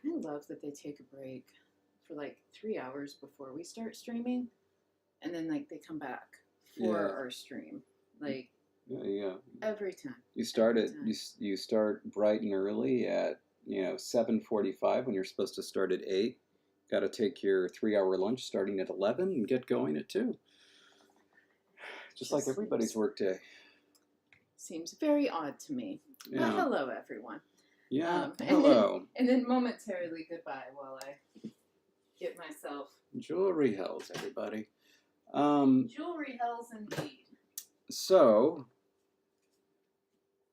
I love that they take a break for like 3 hours before we start streaming, and then like they come back for our stream. Like Yeah. every time. You start at you start bright and early at 7:45 when you're supposed to start at 8. Got to take your 3-hour lunch starting at 11 and get going at 2. Just like everybody's workday. Seems very odd to me. Yeah. But hello, everyone. Yeah. Hello. And then momentarily goodbye while I get myself. Jewelry hells, everybody. Jewelry hells indeed. So,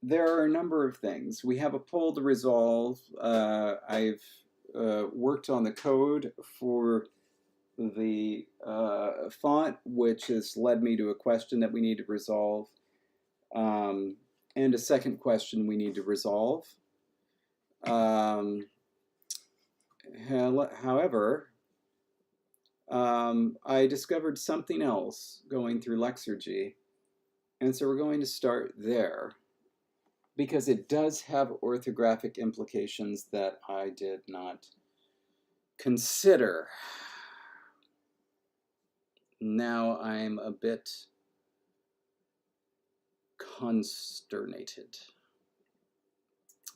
there are a number of things. We have a poll to resolve. I've worked on the code for the font, which has led me to a question that we need to resolve, and a second question we need to resolve. However, I discovered something else going through Lexergy, and so we're going to start there, because it does have orthographic implications that I did not consider. Now I'm a bit consternated,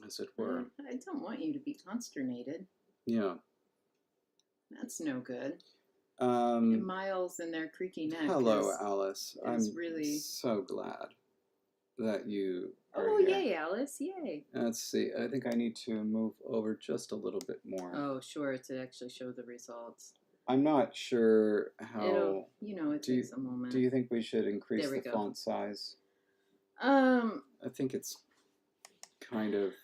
as it were. I don't want you to be consternated. Yeah. That's no good. Miles and their creaky neck. Hello, Alice. I'm really so glad that you are here. Yay, Alice, yay. Let's see. I think I need to move over just a little bit more. Oh, sure, to actually show the results. I'm not sure how... it takes a moment. Do you think we should increase the font size? I think it's kind of...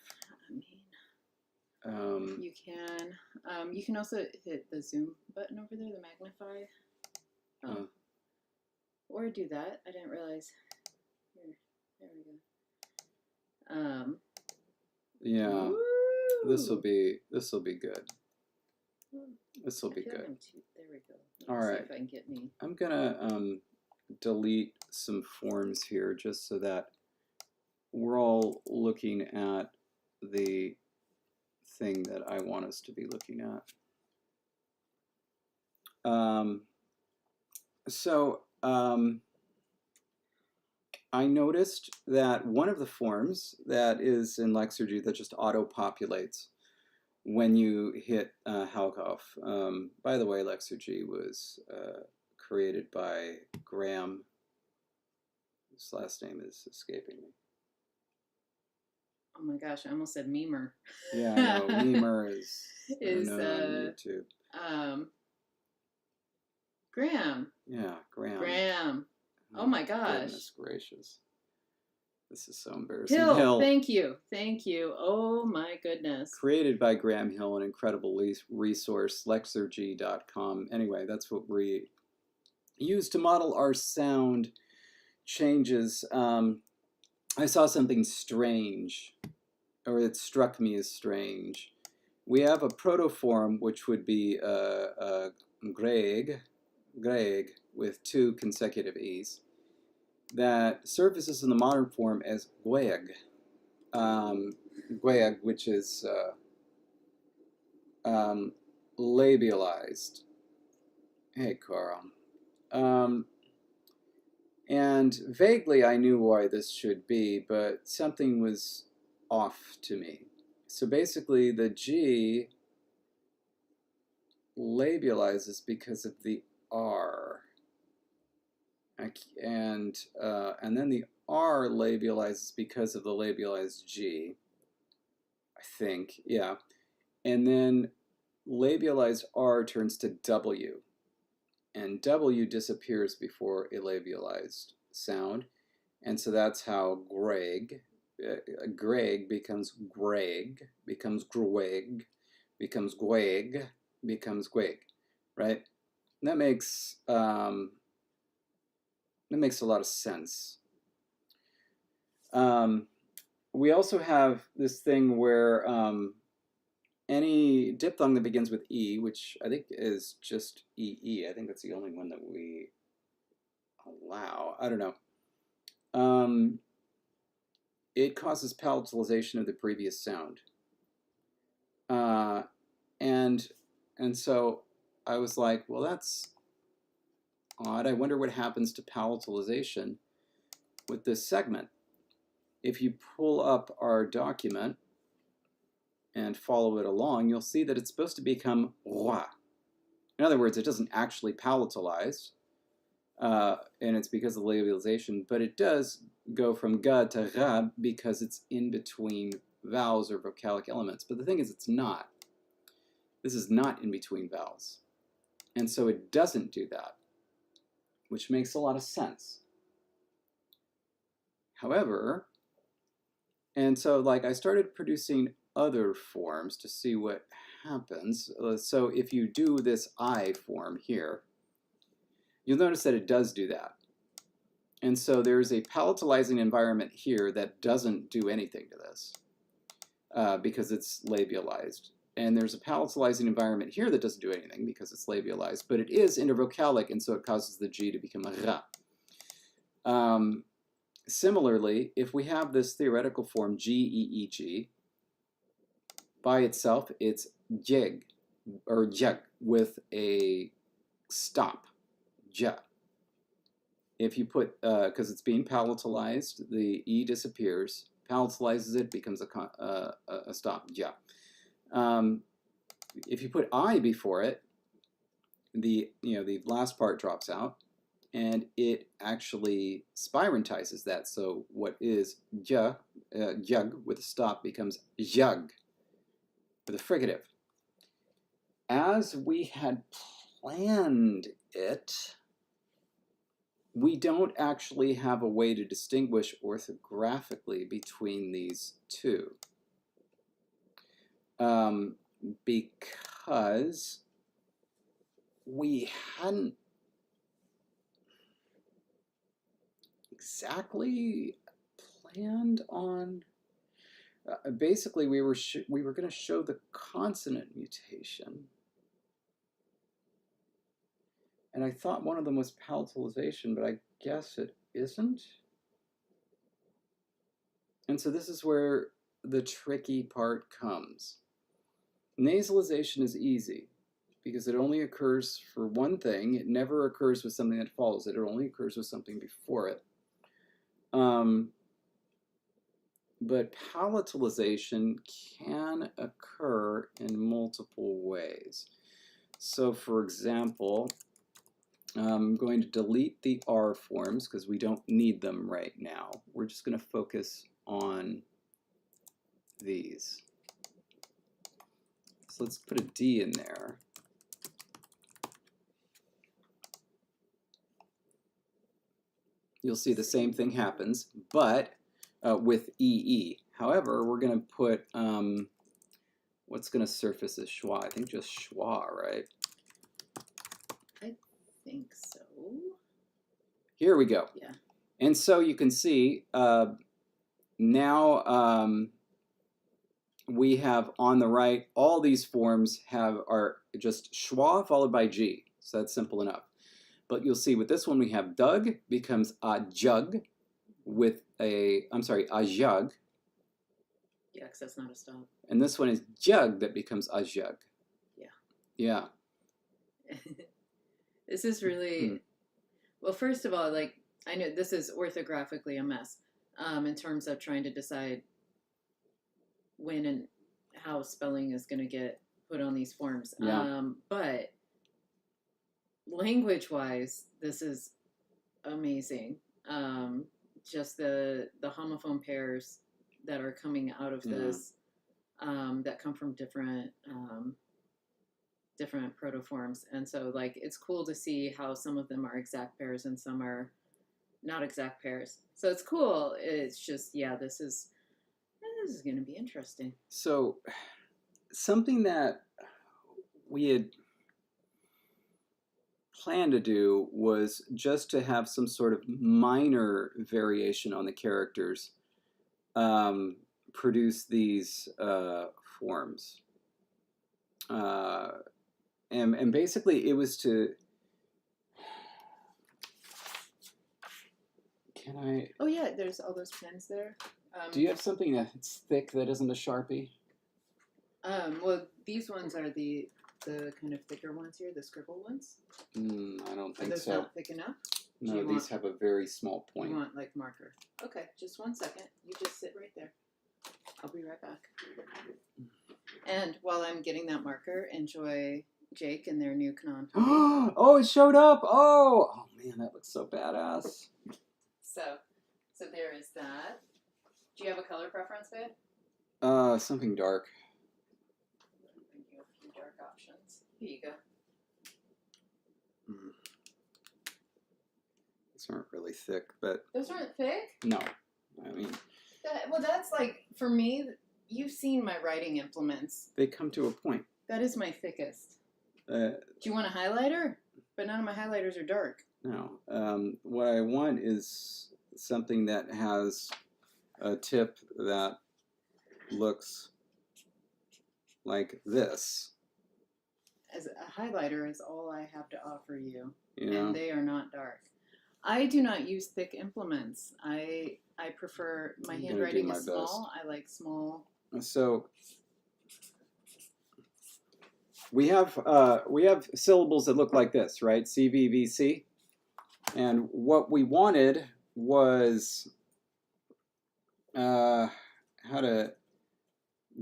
you can. You can also hit the zoom button over there, the magnify. Or do that. I didn't realize. Here, there we go. Yeah. This will be good. This will be good. There we go. All right. See if I can get me. I'm gonna delete some forms here just so that we're all looking at the thing that I want us to be looking at. I noticed that one of the forms that is in Lexergy that just auto-populates when you hit Halkoff. By the way, Lexergy was created by Graham. His last name is escaping me. Oh my gosh, I almost said Memer. Yeah, I know. Memer is on YouTube. Graham. Yeah, Graham. Graham. Oh my gosh. Goodness gracious. This is so embarrassing. Hill. Thank you. Thank you. Oh my goodness. Created by Graham Hill, an incredible resource, lexergy.com. Anyway, that's what we use to model our sound changes. I saw something strange, or it struck me as strange. We have a protoform, which would be Greg, with 2 consecutive E's, that surfaces in the modern form as Gweg. Gweg, which is labialized. Hey, Carl. And vaguely I knew why this should be, but something was off to me. So basically the G labializes because of the R. And then the R labializes because of the labialized G, I think, yeah. And then labialized R turns to W. And W disappears before a labialized sound. And so that's how Greg becomes Greg, becomes Gweg, becomes Gweg, becomes Gweg, right? And that makes a lot of sense. We also have this thing where any diphthong that begins with E, which I think is just EE, I think that's the only one that we allow. I don't know. It causes palatalization of the previous sound. and so I was like, well, that's odd. I wonder what happens to palatalization with this segment. If you pull up our document and follow it along, you'll see that it's supposed to become roi. In other words, it doesn't actually palatalize, and it's because of the labialization, but it does go from ga to ra because it's in between vowels or vocalic elements. But the thing is, it's not. This is not in between vowels. And so it doesn't do that, which makes a lot of sense. However, and so like I started producing other forms to see what happens. So if you do this I form here, you'll notice that it does do that. And so there's a palatalizing environment here that doesn't do anything to this because it's labialized. And there's a palatalizing environment here that doesn't do anything because it's labialized, but it is intervocalic, and so it causes the G to become a ra. Similarly, if we have this theoretical form G-E-E-G, by itself, it's jeg, or jeg, with a stop, ja. If you put, because it's being palatalized, the E disappears, palatalizes it, becomes a stop, ja. If you put I before it, the last part drops out, and it actually spirantizes that. So what is ja, jug with a stop becomes jug with a fricative. As we had planned it, we don't actually have a way to distinguish orthographically between these two. Because we hadn't exactly planned on. Basically, we were going to show the consonant mutation, and I thought one of them was palatalization, but I guess it isn't. And so this is where the tricky part comes. Nasalization is easy because it only occurs for one thing. It never occurs with something that follows it. It only occurs with something before it. But palatalization can occur in multiple ways. So for example, I'm going to delete the R forms because we don't need them right now. We're just going to focus on these. So let's put a D in there. You'll see the same thing happens, but with EE. However, we're going to put, what's going to surface as schwa? I think just schwa, right? I think so. Here we go. Yeah. And so you can see now we have on the right, all these forms are just schwa followed by G. So that's simple enough. But you'll see with this one we have Doug becomes a jug with a, I'm sorry, a jug. Yeah, because that's not a stop. And this one is jug that becomes a jug. Yeah. Yeah. This is really, well, first of all, like, I know this is orthographically a mess in terms of trying to decide when and how spelling is going to get put on these forms. Yeah. But language-wise, this is amazing. Just the homophone pairs that are coming out of this that come from different protoforms, and so like it's cool to see how some of them are exact pairs and some are not exact pairs. So it's cool. It's just this is going to be interesting. So something that we had planned to do was just to have some sort of minor variation on the characters produce these forms. And basically it was to, can I? Oh yeah, there's all those pens there. Do you have something that's thick that isn't a Sharpie? Well, these ones are the kind of thicker ones here, the scribble ones. I don't Are think those so. not thick enough? No, these have a very small point. You want like marker? Okay, just 1 second. You just sit right there. I'll be right back. And while I'm getting that marker, enjoy Jake and their new Canon. Oh, it showed up. Oh man, that looks so badass. So there is that. Do you have a color preference, babe? Something dark. I'll bring you a few dark options. Here you go. These aren't really thick, but Those aren't thick? no. I mean, Well, that's like, for me, you've seen my writing implements. they come to a point. That is my thickest. Do you want a highlighter? But none of my highlighters are dark. No. What I want is something that has a tip that looks like this. As a highlighter is all I have to offer you, You know? and they are not dark. I do not use thick implements. I prefer, my handwriting is small. I like small. So we have syllables that look like this, right? CVVC. And what we wanted was how to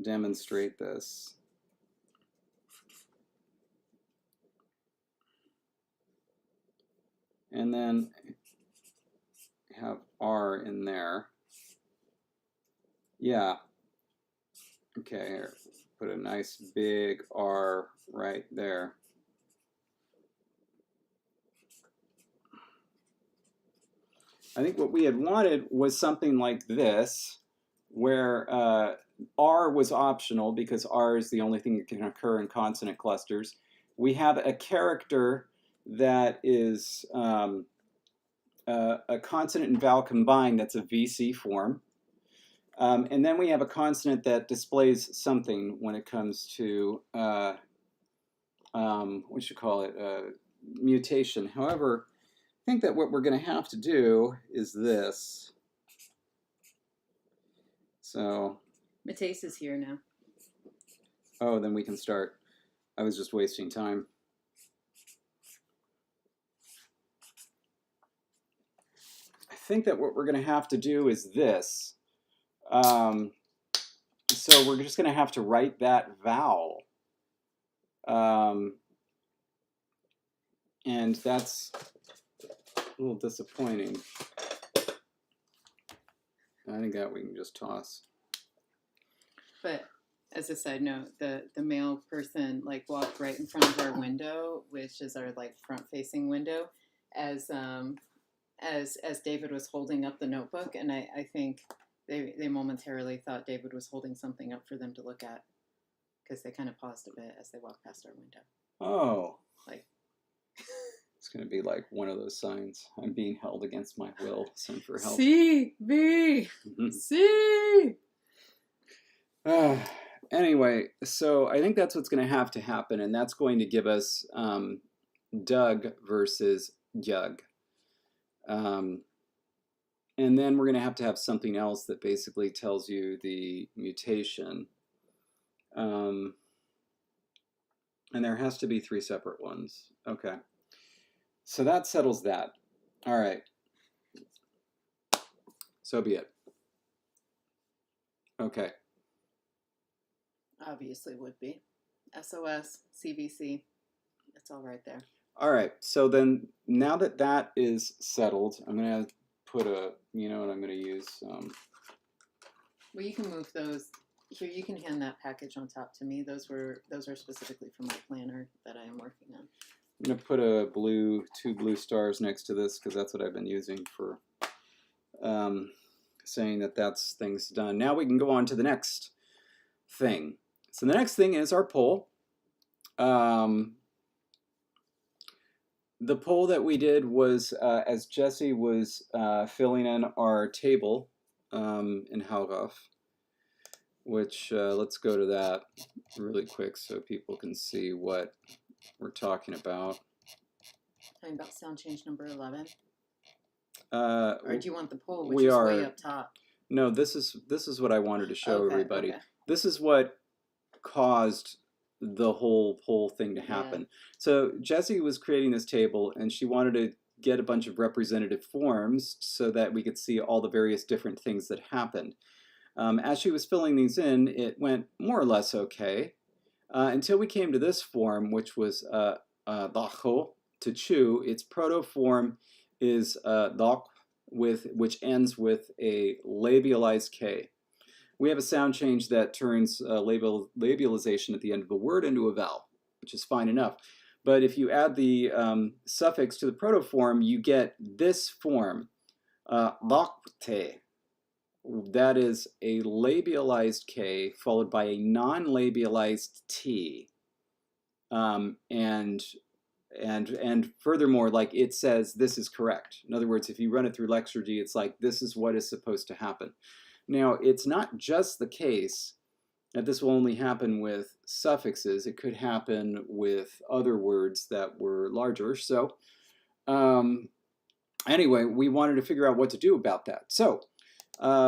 demonstrate this. And then have R in there. Yeah. Okay, here. Put a nice big R right there. I think what we had wanted was something like this, where R was optional because R is the only thing that can occur in consonant clusters. We have a character that is a consonant and vowel combined that's a VC form. And then we have a consonant that displays something when it comes to, what should call it, mutation. However, I think that what we're going to have to do is this. So. Matisse is here now. Oh, then we can start. I was just wasting time. I think that what we're going to have to do is this. So we're just going to have to write that vowel. And that's a little disappointing. I think that we can just toss. But as a side note, the male person like walked right in front of our window, which is our like front facing window, as David was holding up the notebook, and I think they momentarily thought David was holding something up for them to look at, because they kind of paused a bit as they walked past our window. Oh. Like. It's going to be like one of those signs. I'm being held against my will. Send for help. C, B, C. Anyway, so I think that's what's going to happen, and that's going to give us Doug versus Yug. And then we're going to have something else that basically tells you the mutation. And there has to be 3 separate ones. Okay. So that settles that. All right. So be it. Okay. Obviously would be. SOS, CVC. It's all right there. All right. So then now that that is settled, I'm going to put a, you know what I'm going to use? Well, you can move those. Here, you can hand that package on top to me. Those are specifically for my planner that I am working on. I'm going to put a 2 blue stars next to this because that's what I've been using for saying that that's things done. Now we can go on to the next thing. So the next thing is our poll. The poll that we did was as Jesse was filling in our table in Haugauf, which let's go to that really quick so people can see what we're talking about. Talking about sound change number 11. Or do you want the poll, which is way up top? No, this is what I wanted to show everybody. Okay. This is what caused the whole thing to happen. Yeah. So Jessie was creating this table, and she wanted to get a bunch of representative forms so that we could see all the various different things that happened. As she was filling these in, it went more or less okay until we came to this form, which was daho, to chew. Its proto-form is dak, which ends with a labialized K. We have a sound change that turns labialization at the end of the word into a vowel, which is fine enough. But if you add the suffix to the protoform, you get this form, dakte. That is a labialized K followed by a non-labialized T. And furthermore, like it says, this is correct. In other words, if you run it through Lexergy, it's like, this is what is supposed to happen. Now, it's not just the case that this will only happen with suffixes. It could happen with other words that were larger. So anyway, we wanted to figure out what to do about that. So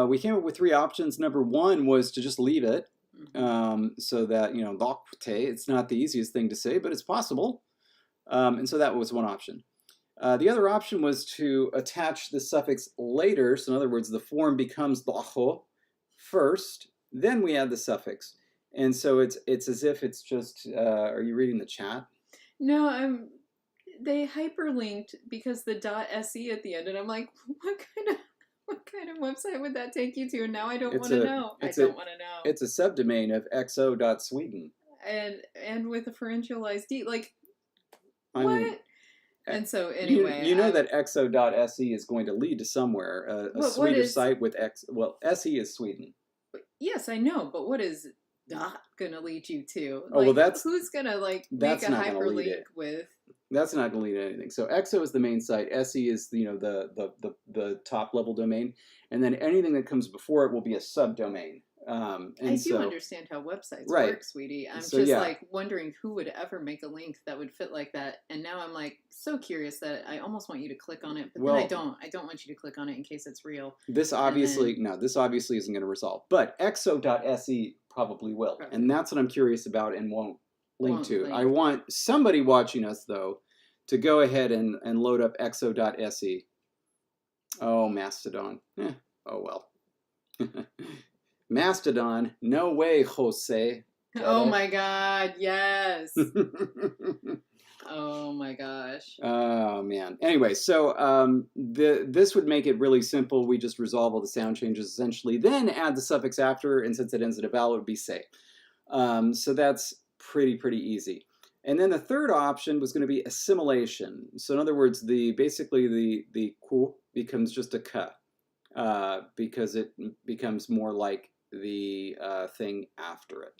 we came up with 3 options. Number 1 was to just leave it. So that, you know, dakte, it's not the easiest thing to say, but it's possible. And so that was one option. The other option was to attach the suffix later. So in other words, the form becomes daho first, then we add the suffix. And so it's as if it's just, are you reading the chat? No, they hyperlinked because the .se at the end, and I'm like, what kind of website would that take you to? And now I don't want to know. I don't want to know. It's a subdomain of xo.sweden. And with a pharyngealized D, like, I what? mean, and so anyway, you know that xo.se is going to lead to somewhere, a Swedish site with x. Well, se is Sweden. Yes, I know, but what is that gonna lead you to? Oh, well, that's who's gonna like make a hyperlink with? That's not going to lead to anything. So XO is the main site. SE is, you know, the top level domain, and then anything that comes before it will be a subdomain. I do understand how websites work, sweetie. I'm just like wondering who would ever make a link that would fit like that. And now I'm like so curious that I almost want you to click on it, but then I don't. I don't want you to click on it in case it's real. This obviously isn't going to resolve. But xo.se probably will, and that's what I'm curious about and won't link to. I want somebody watching us though to go ahead and load up xo.se. Oh, Mastodon. Oh well. Mastodon, no way, Jose. Oh my God, yes. Oh my gosh. Oh man. Anyway, so this would make it really simple. We just resolve all the sound changes essentially, then add the suffix after, and since it ends in a vowel, it would be say. So that's pretty easy. And then the third option was going to be assimilation. So in other words, basically the ku becomes just a ka, because it becomes more like the thing after it.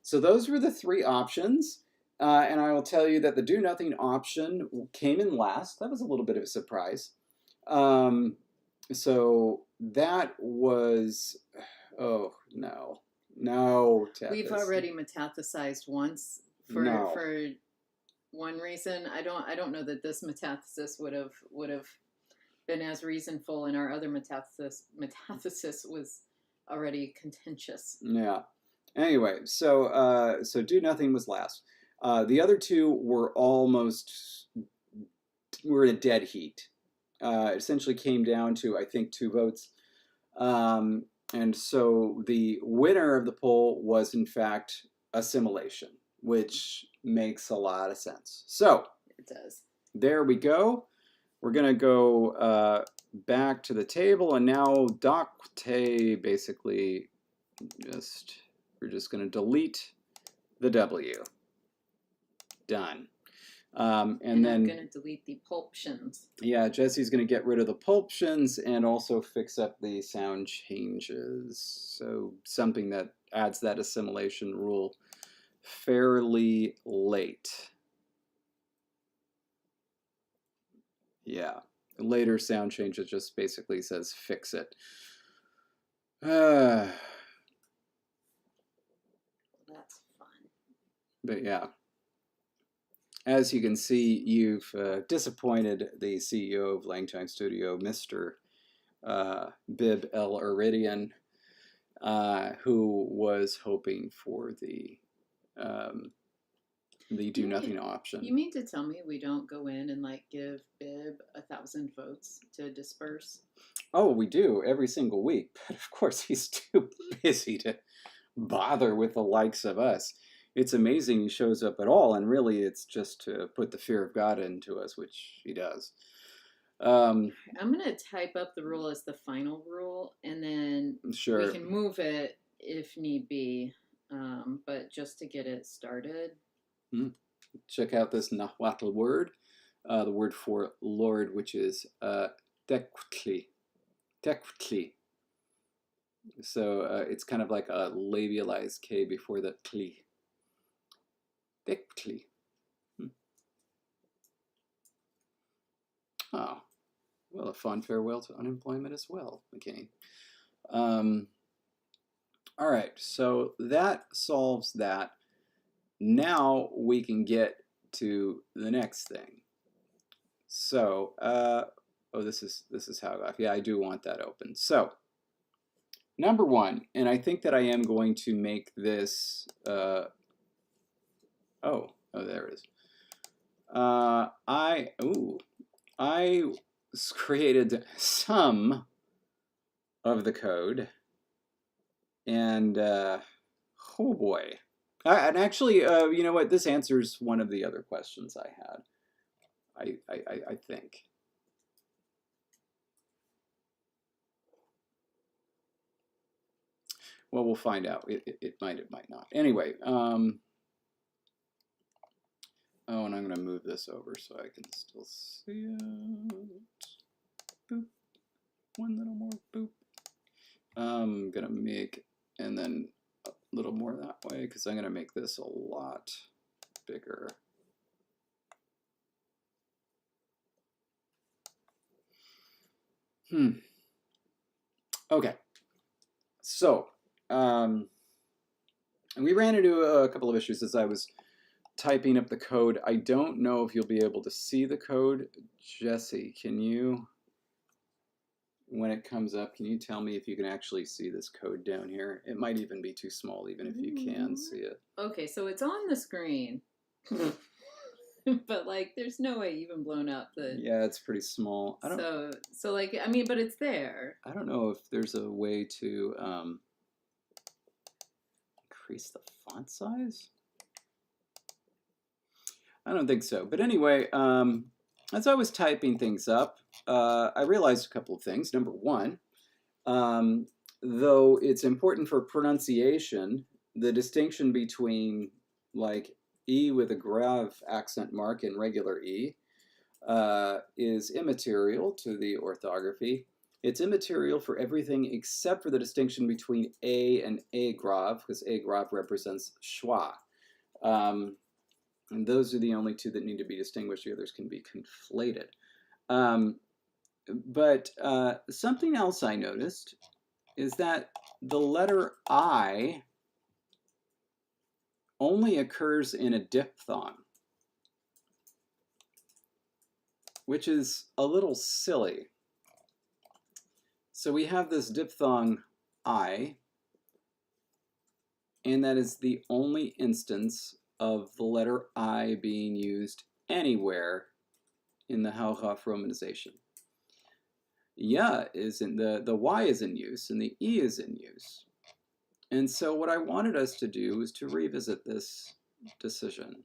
So those were the 3 options. And I will tell you that the do nothing option came in last. That was a little bit of a surprise. So that was, oh no, Tethys. We've already metathesized once for one reason. I don't know that this metathesis would have been as reasonful, and our other metathesis was already contentious. Yeah. Anyway, so do nothing was last. The other 2 were in a dead heat. It essentially came down to, I think, 2 votes. And so the winner of the poll was, in fact, assimilation, which makes a lot of sense. So it does. There we go. We're going to go back to the table, and now dakte basically we're just going to delete the W. Done. And then I'm going to delete the pulptions. Yeah, Jesse's going to get rid of the pulptions and also fix up the sound changes. So something that adds that assimilation rule fairly late. Yeah, later sound changes just basically says fix it. That's fun. But yeah. As you can see, you've disappointed the CEO of LangTime Studio, Mr. Bib El Iridian, who was hoping for the the do nothing option. You mean to tell me we don't go in and like give Bib 1,000 votes to disperse? Oh, we do every single week, but of course he's too busy to bother with the likes of us. It's amazing he shows up at all, and really it's just to put the fear of God into us, which he does. I'm going to type up the rule as the final rule, and then Sure. we can move it if need be, but just to get it started. Check out this Nahuatl word, the word for Lord, which is Tecuhtli. Tecuhtli. So it's kind of like a labialized K before the Tli. Tecuhtli. Oh, well, a fond farewell to unemployment as well, McKinney. All right, so that solves that. Now we can get to the next thing. So, oh, this is how I got. Yeah, I do want that open. So, number one, and I think that I am going to make this. Oh, there it is. I created some of the code, and oh boy. And actually, you know what? This answers one of the other questions I had. I think. Well, we'll find out. It might not. Anyway, oh, and I'm going to move this over so I can still see it. Boop. One little more. Boop. I'm going to make, and then a little more that way, because I'm going to make this a lot bigger. Okay. So, we ran into a couple of issues as I was typing up the code. I don't know if you'll be able to see the code. Jesse, can you, when it comes up, can you tell me if you can actually see this code down here? It might even be too small, even if you can see it. Okay, so it's on the screen. But like, there's no way you've even blown up the. Yeah, it's pretty small. So like, I mean, but it's there. I don't know if there's a way to increase the font size. I don't think so. But anyway, as I was typing things up, I realized a couple of things. Number one, though it's important for pronunciation, the distinction between like E with a grave accent mark and regular E is immaterial to the orthography. It's immaterial for everything except for the distinction between A and A grave, because A grave represents schwa. And those are the only two that need to be distinguished. The others can be conflated. But something else I noticed is that the letter I only occurs in a diphthong, which is a little silly. So we have this diphthong I, and that is the only instance of the letter I being used anywhere in the Hauchhoff romanization. Yeah is in the Y is in use and the E is in use. And so what I wanted us to do is to revisit this decision.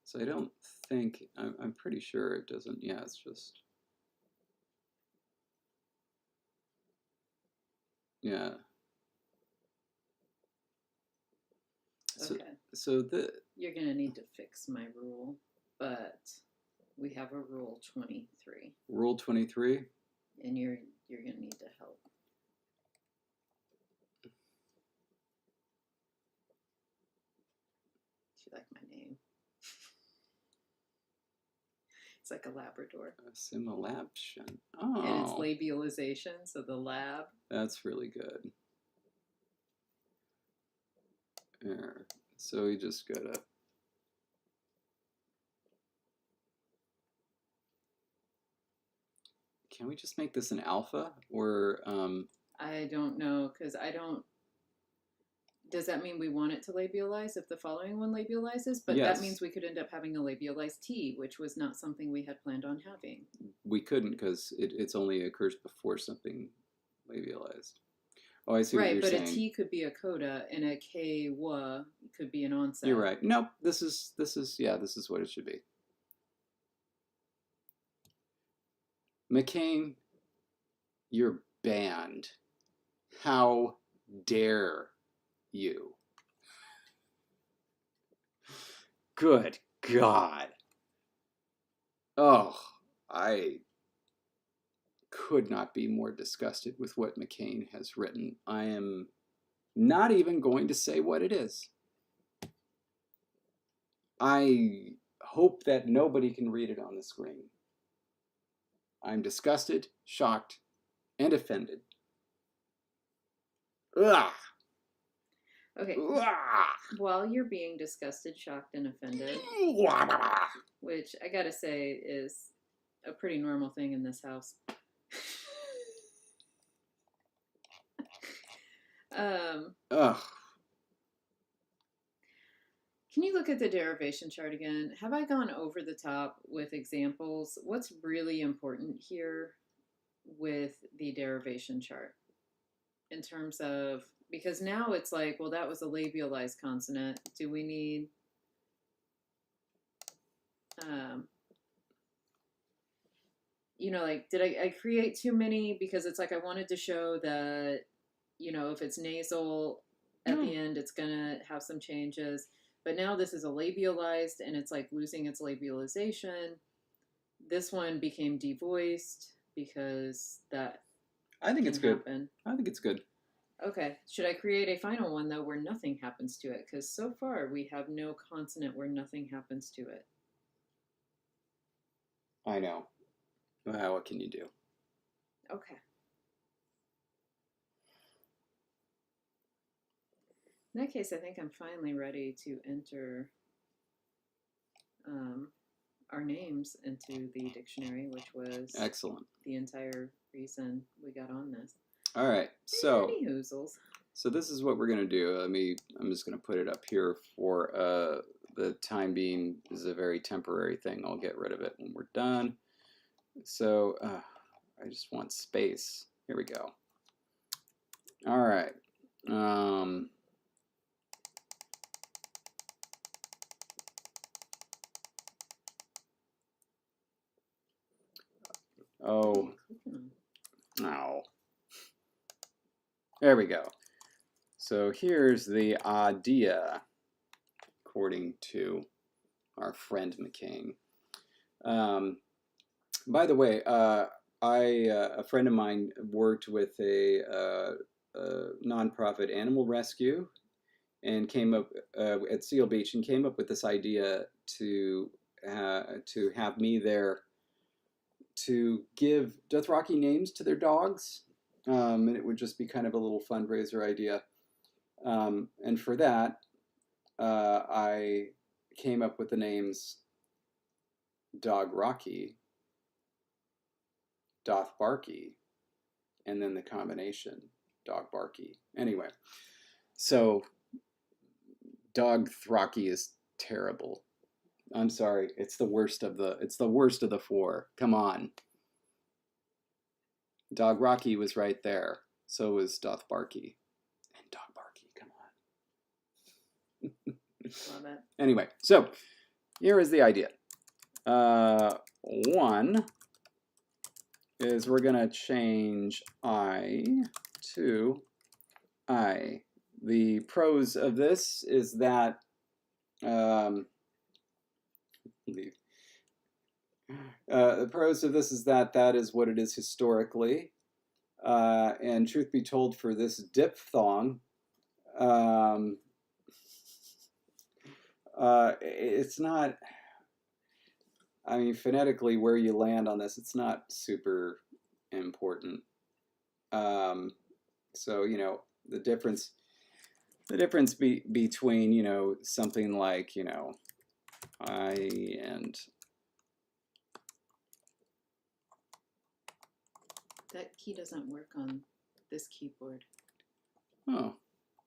So I don't think, I'm pretty sure it doesn't, yeah, it's just, yeah. Okay. So you're gonna need to fix my rule, but we have a rule 23. Rule 23? And you're gonna need to help. You like my name? It's like a Labrador. Assimilation. Oh. And it's labialization, so the lab. That's really good. There. So we just gotta. Can we just make this an alpha or? I don't know, because I don't. Does that mean we want it to labialize if the following one labializes? But Yes. that means we could end up having a labialized T, which was not something we had planned on having. We couldn't because it's only occurs before something labialized. Oh, I see what Right, you're but saying. a T could be a coda and a K wa could be an onset. You're right. Nope. This is what it should be. McCain, you're banned. How dare you? Good God. Oh, I could not be more disgusted with what McCain has written. I am not even going to say what it is. I hope that nobody can read it on the screen. I'm disgusted, shocked, and offended. Ugh. Okay. Ugh. While you're being disgusted, shocked, and offended, which I gotta say is a pretty normal thing in this house. Ugh. Can you look at the derivation chart again? Have I gone over the top with examples? What's really important here with the derivation chart in terms of, because now it's like, well, that was a labialized consonant. Do we need, you know, like, did I create too many? Because it's like I wanted to show that, you know, if it's nasal at the end, it's gonna have some changes. But now this is a labialized and it's like losing its labialization. This one became devoiced because that I think it's good. happen. I think it's good. Okay. Should I create a final one though where nothing happens to it? Because so far we have no consonant where nothing happens to it. I know. Well, what can you do? Okay. In that case, I think I'm finally ready to enter our names into the dictionary, which was excellent. The entire reason we got on this. All right, so this is what we're gonna do. I'm just gonna put it up here for the time being. This is a very temporary thing. I'll get rid of it when we're done. So I just want space. Here we go. All right. Oh. There we go. So here's the idea, according to our friend McCain. By the way, a friend of mine worked with a nonprofit animal rescue and came up at Seal Beach and came up with this idea to have me there to give Dothraki names to their dogs, and it would just be kind of a little fundraiser idea. And for that, I came up with the names Dog Rocky, Doth Barky, and then the combination Dog Barky. Anyway, so Dog Throcky is terrible. I'm sorry, it's the worst of the four. Come on. Dog Rocky was right there. So was Doth Barky. And Dog Barky, come on. Love it. Anyway, so here is the idea. One is we're going to change I to I. The pros of this is that the pros of this is that is what it is historically. And truth be told, for this diphthong, it's not, I mean, phonetically, where you land on this, it's not super important. So, you know, the difference between, you know, something like, you know, I and that key doesn't work on this keyboard. Oh,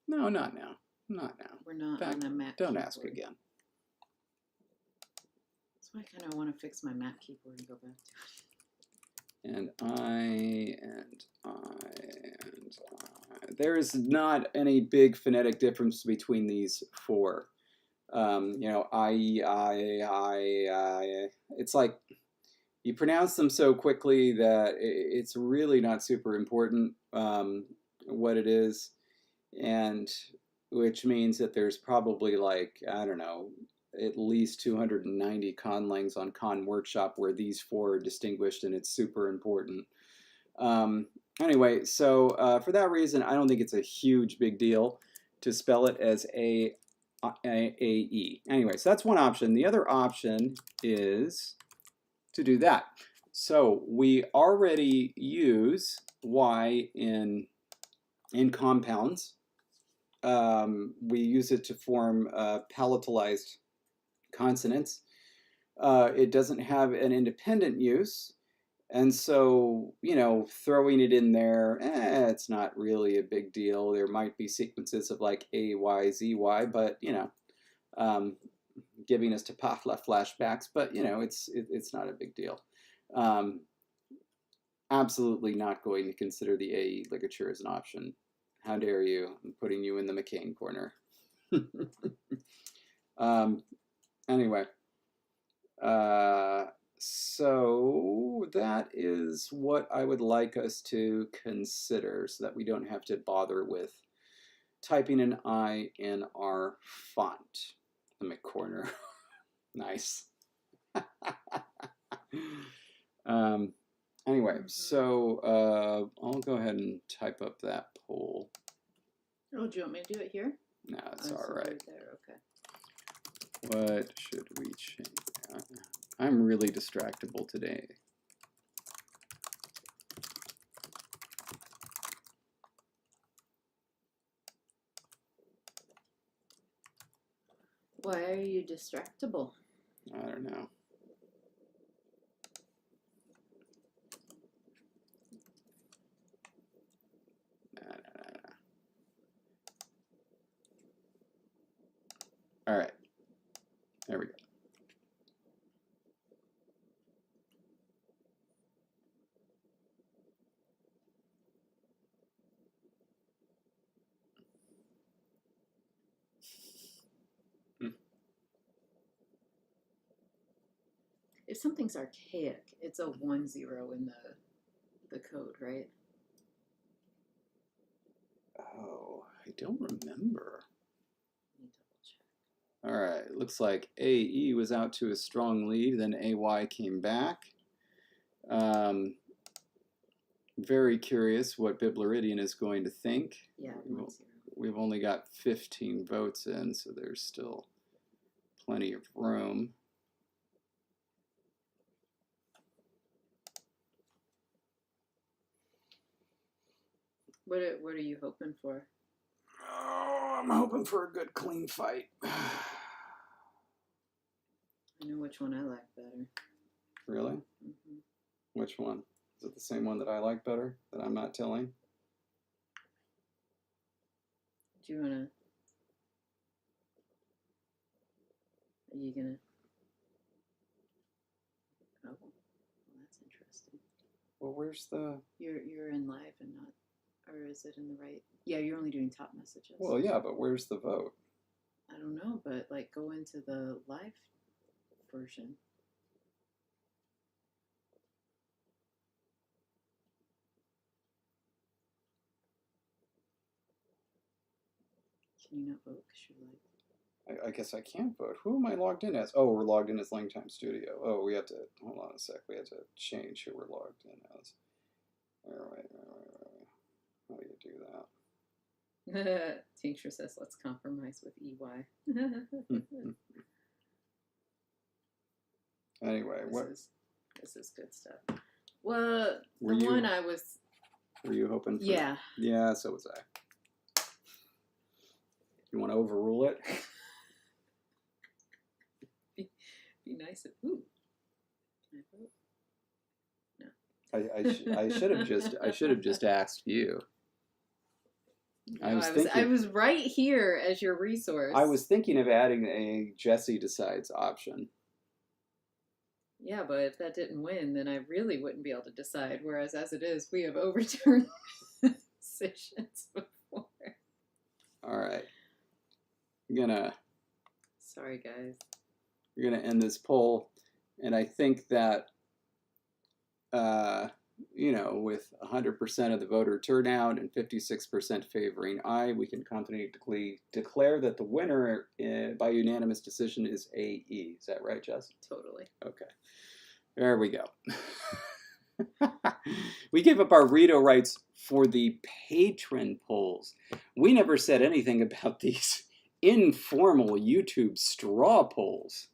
no, not now. Not now. We're not Back, on the Mac don't keyboard. ask again. That's why I kind of want to fix my Mac keyboard and go back to it. And I. There's not any big phonetic difference between these four. You know, I. It's like you pronounce them so quickly that it's really not super important what it is, and which means that there's probably like, I don't know, at least 290 conlangs on Con Workshop where these four are distinguished, and it's super important. Anyway, so for that reason, I don't think it's a huge big deal to spell it as A-E. Anyway, so that's one option. The other option is to do that. So we already use Y in compounds. We use it to form palatalized consonants. It doesn't have an independent use, and so, you know, throwing it in there, it's not really a big deal. There might be sequences of like A, Y, Z, Y, but, you know, giving us to Pafla flashbacks, but, you know, it's not a big deal. Absolutely not going to consider the AE ligature as an option. How dare you? I'm putting you in the McCain corner. Anyway, so that is what I would like us to consider so that we don't have to bother with typing an I in our font. The McCorner. Nice. Anyway, so I'll go ahead and type up that poll. Oh, do you want me to do it here? No, it's Oh, all so right. there, okay. What should we change? I'm really distractible today. Why are you distractible? I don't know. All right, there we go. If something's archaic, it's a 10 in the code, right? Oh, I don't remember. Let me double check. All right, looks like AE was out to a strong lead, then AY came back. Very curious what Bibleridian is going to think. Yeah, 10. We've only got 15 votes in, so there's still plenty of room. What are you hoping for? Oh, I'm hoping for a good clean fight. I know which one I like better. Really? Mm-hmm. Which one? Is it the same one that I like better that I'm not telling? Do you wanna? Are you gonna? Oh, well, that's interesting. Well, where's the? You're in live and not, or is it in the right? Yeah, you're only doing top messages. Well, yeah, but where's the vote? I don't know, but like go into the live version. Can you not vote because you're live? I guess I can't vote. Who am I logged in as? Oh, we're logged in as LangTime Studio. Oh, we have to, hold on a sec. We have to change who we're logged in as. Wait. How do you do that? Tincture says, let's compromise with EY. Anyway, this is good stuff. Well, Were the one I was... Were you hoping for? Yeah. Yeah, so was I. You want to overrule it? Be nice. Ooh. Can I vote? No. I should have just asked you. No, I was I thinking. was right here as your resource. I was thinking of adding a Jesse decides option. Yeah, but if that didn't win, then I really wouldn't be able to decide. Whereas as it is, we have overturned decisions before. All right. I'm gonna Sorry, guys. We're gonna end this poll, and I think that with 100% of the voter turnout and 56% favoring aye, we can confidently declare that the winner by unanimous decision is AE. Is that right, Jess? Totally. Okay. There we go. We gave up our Rito rights for the patron polls. We never said anything about these informal YouTube straw polls.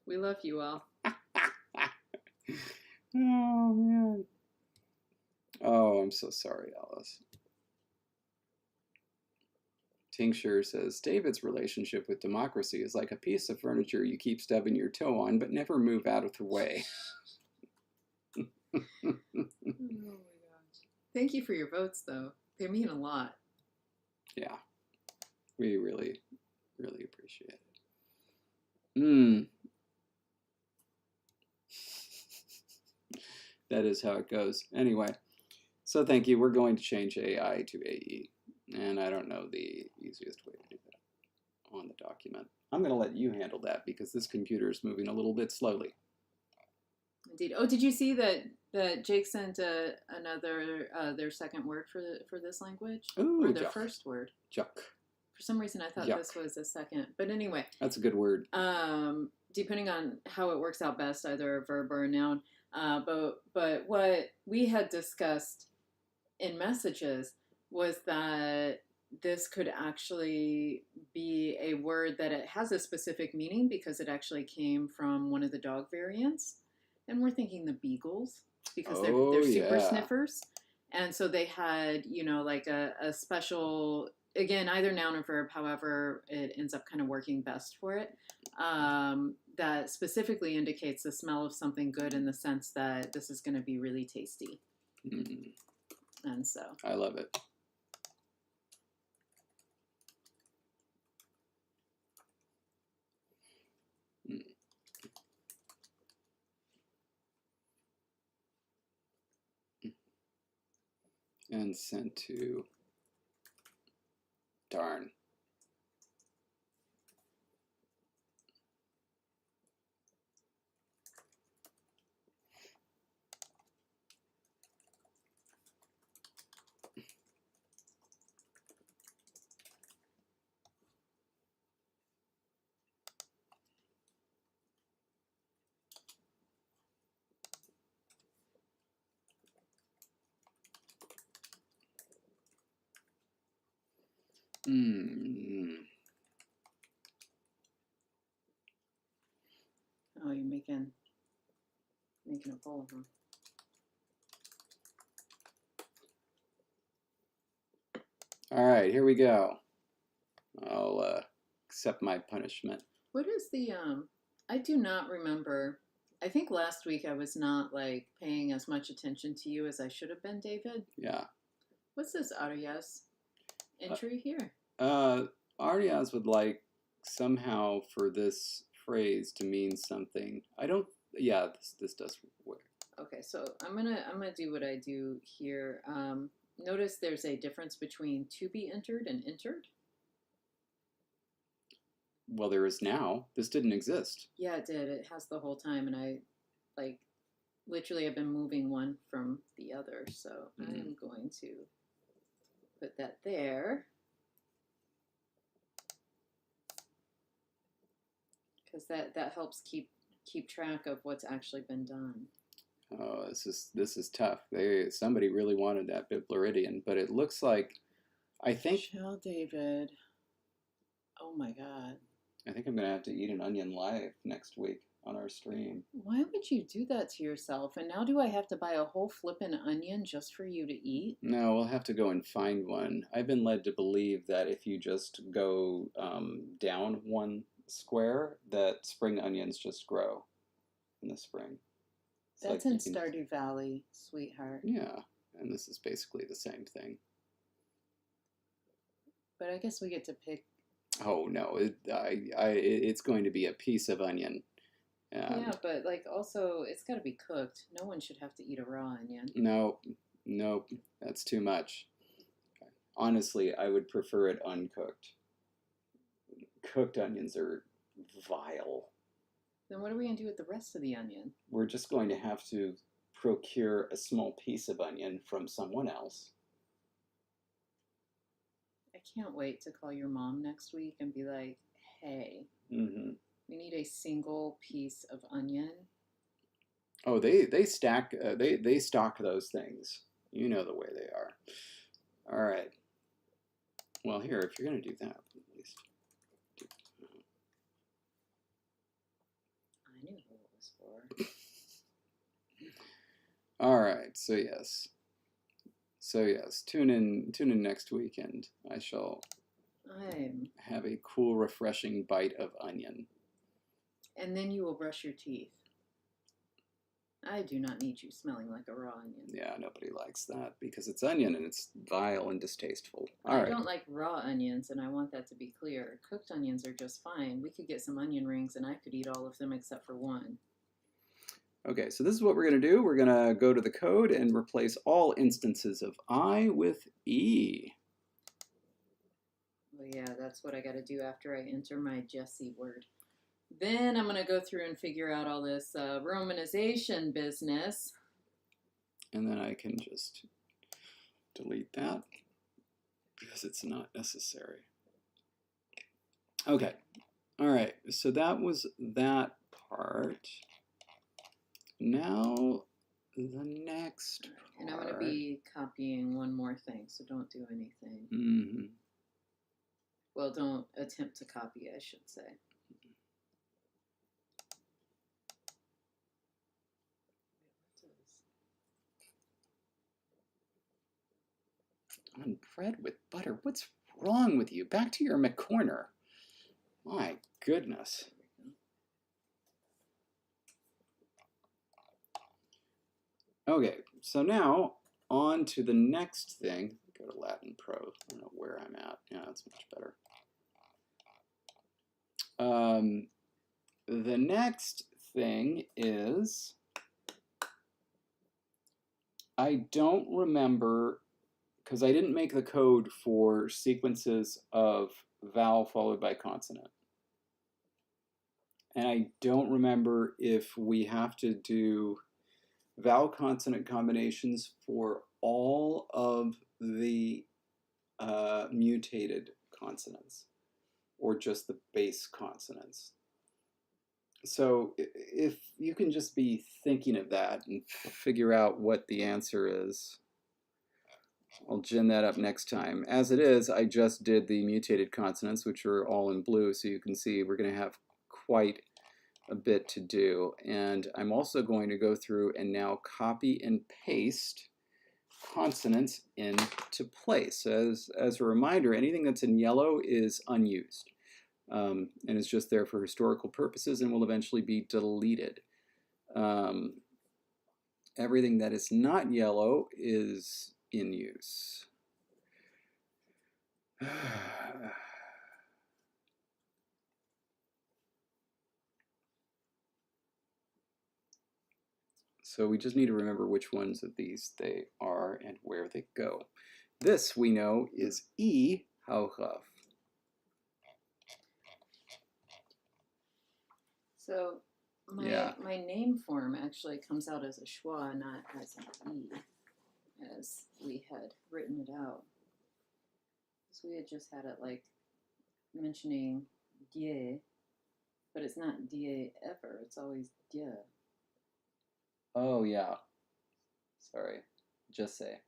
We love you all. Oh, man. Oh, I'm so sorry, Alice. Tincture says, David's relationship with democracy is like a piece of furniture you keep stubbing your toe on, but never move out of the way. Oh my gosh. Thank you for your votes, though. They mean a lot. Yeah. We really, really appreciate it. That is how it goes. Anyway, so thank you. We're going to change AI to AE. And I don't know the easiest way to do that on the document. I'm going to let you handle that because this computer is moving a little bit slowly. Indeed. Oh, did you see that Jake sent another their second word for this language? Ooh, or their Juck. first word? Juck. For some reason, I thought Yuck. this was a second. But anyway, That's a good word. Depending on how it works out best, either a verb or a noun. But what we had discussed in messages was that this could actually be a word that it has a specific meaning because it actually came from one of the dog variants. And we're thinking the beagles because they're super sniffers. And so they had, like a special, again, either noun or verb, however it ends up kind of working best for it, that specifically indicates the smell of something good in the sense that this is going to be really tasty. Mm. And so I love it. And sent to darn. Oh, you're making a poll, huh? All right, here we go. I'll accept my punishment. What is the I do not remember. I think last week I was not like paying as much attention to you as I should have been, David. Yeah. What's this Arias entry here? Arias would like somehow for this phrase to mean something. I don't. Yeah, this does work. Okay, so I'm gonna do what I do here. Notice there's a difference between to be entered and entered. Well, there is now. This didn't exist. Yeah, it did. It has the whole time, and I like literally have been moving one from the other. So I am going to put that there. Because that helps keep track of what's actually been done. Oh, this is tough. Somebody really wanted that Biblaridian, but it looks like I think Shell David. Oh my god. I think I'm gonna have to eat an onion live next week on our stream. Why would you do that to yourself? And now do I have to buy a whole flippin' onion just for you to eat? No, we'll have to go and find one. I've been led to believe that if you just go down one square, that spring onions just grow in the spring. That's in Stardew Valley, sweetheart. Yeah, And this is basically the same thing. But I guess we get to pick. Oh no, it's going to be a piece of onion. Yeah, but like also it's got to be cooked. No one should have to eat a raw onion. No, nope, that's too much. Honestly, I would prefer it uncooked. Cooked onions are vile. Then what are we going to do with the rest of the onion? We're just going to have to procure a small piece of onion from someone else. I can't wait to call your mom next week and be like, hey, Mm-hmm. we need a single piece of onion. Oh, they stack they stock those things. You know the way they are. All right. Well, here, if you're going to do that, at least. I knew who it was for. All right. So yes. Tune in next weekend. I shall have a cool, refreshing bite of onion. And then you will brush your teeth. I do not need you smelling like a raw onion. Yeah, nobody likes that because it's onion and it's vile and distasteful. I don't like raw onions, and I want that to be clear. Cooked onions are just fine. We could get some onion rings, and I could eat all of them except for one. Okay, so this is what we're going to do. We're going to go to the code and replace all instances of I with E. Well, yeah, that's what I got to do after I enter my Jessie word. Then I'm going to go through and figure out all this romanization business. And then I can just delete that because it's not necessary. Okay. All right. So that was that part. Now the next part. And I'm going to be copying one more thing, so don't do anything. Mm-hmm. Well, don't attempt to copy, I should say. On bread with butter. What's wrong with you? Back to your McCorner. My goodness. Okay, so now on to the next thing. Go to Latin Pro. I don't know where I'm at. Yeah, that's much better. The next thing is I don't remember because I didn't make the code for sequences of vowel followed by consonant. And I don't remember if we have to do vowel consonant combinations for all of the mutated consonants or just the base consonants. So if you can just be thinking of that and figure out what the answer is, I'll gin that up next time. As it is, I just did the mutated consonants, which are all in blue, so you can see we're going to have quite a bit to do. And I'm also going to go through and now copy and paste consonants into place. As a reminder, anything that's in yellow is unused. And it's just there for historical purposes and will eventually be deleted. Everything that is not yellow is in use. So we just need to remember which ones of these they are and where they go. This we know is E hauchaf. So my name form actually comes out as a schwa, not as an E, as we had written it out. So we had just had it like mentioning die, but it's not die ever. It's always die. Oh yeah. Sorry. Just say.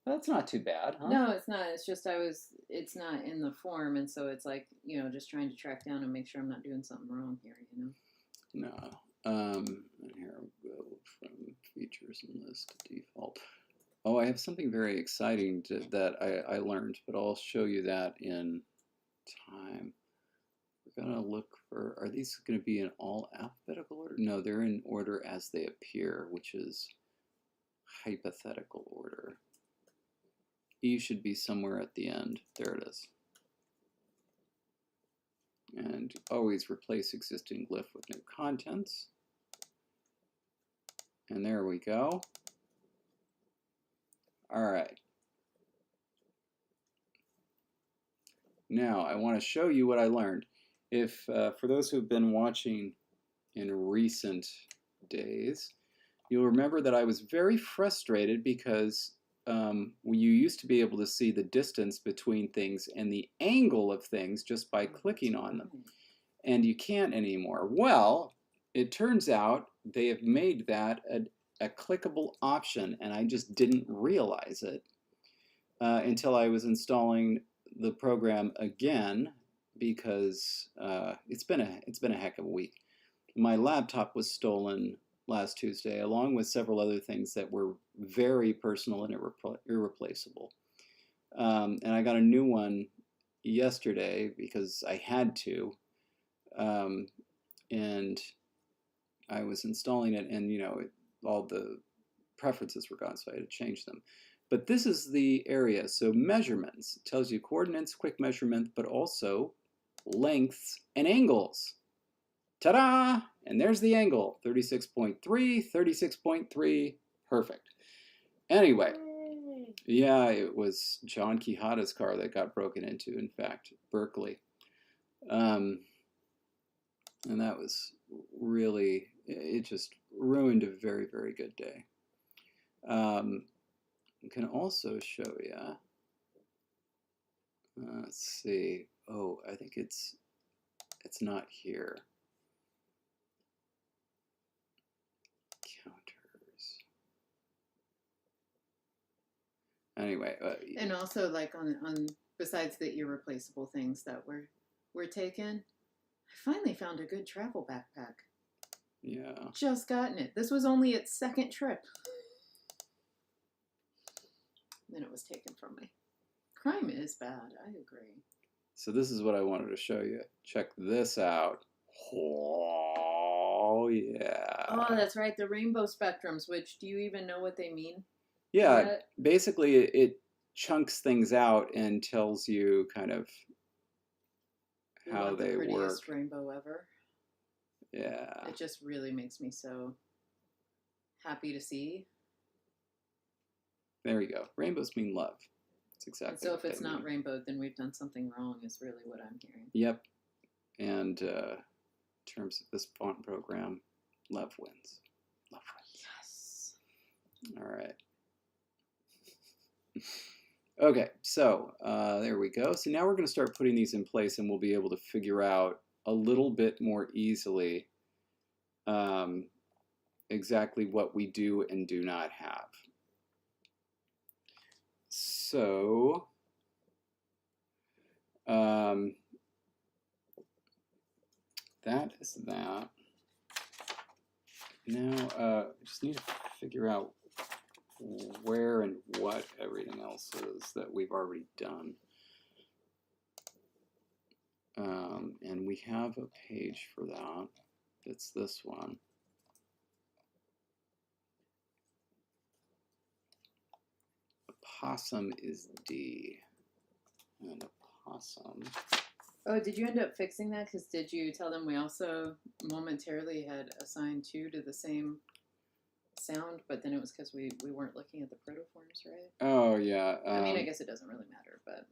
That's not too bad, huh? No, it's not. It's just it's not in the form, and so it's like, just trying to track down and make sure I'm not doing something wrong here, No. And here we'll go from features and list to default. Oh, I have something very exciting that I learned, but I'll show you that in time. We're going to look for, are these going to be in all alphabetical order? No, they're in order as they appear, which is hypothetical order. E should be somewhere at the end. There it is. And always replace existing glyph with new contents. And there we go. All right. Now I want to show you what I learned. If for those who've been watching in recent days, you'll remember that I was very frustrated because you used to be able to see the distance between things and the angle of things just by clicking on them. And you can't anymore. Well, it turns out they have made that a clickable option, and I just didn't realize it until I was installing the program again, because it's been a heck of a week. My laptop was stolen last Tuesday, along with several other things that were very personal and irreplaceable. And I got a new one yesterday because I had to. And I was installing it, and all the preferences were gone, so I had to change them. But this is the area. So measurements tells you coordinates, quick measurement, but also lengths and angles. Ta-da! And there's the angle, 36.3, 36.3, perfect. Anyway, yeah, it was John Quijada's car that got broken into, in fact, Berkeley. And that was really, it just ruined a very, very good day. I can also show you, let's see, oh, I think it's not here. Counters. Anyway. And also, like on besides the irreplaceable things that were taken, I finally found a good travel backpack. Yeah. Just gotten it. This was only its second trip. Then it was taken from me. Crime is bad. I agree. So this is what I wanted to show you. Check this out. Oh, yeah. Oh, that's right. The rainbow spectrums, which, do you even know what they mean? Yeah, basically it chunks things out and tells you kind of how they work. The prettiest rainbow ever. Yeah. It just really makes me so happy to see. There you go. Rainbows mean love. That's exactly. And so if it's not rainbowed, then we've done something wrong, is really what I'm hearing. Yep. And in terms of this font program, love wins. Love wins. Yes. All right. Okay, so there we go. So now we're going to start putting these in place, and we'll be able to figure out a little bit more easily exactly what we do and do not have. So that is that. Now I just need to figure out where and what everything else is that we've already done. And we have a page for that. It's this one. Possum is D. And a possum. Oh, did you end up fixing that? Because did you tell them we also momentarily had assigned 2 to the same sound, but then it was because we weren't looking at the protoforms, right? Oh, yeah. I mean, I guess it doesn't really matter, but...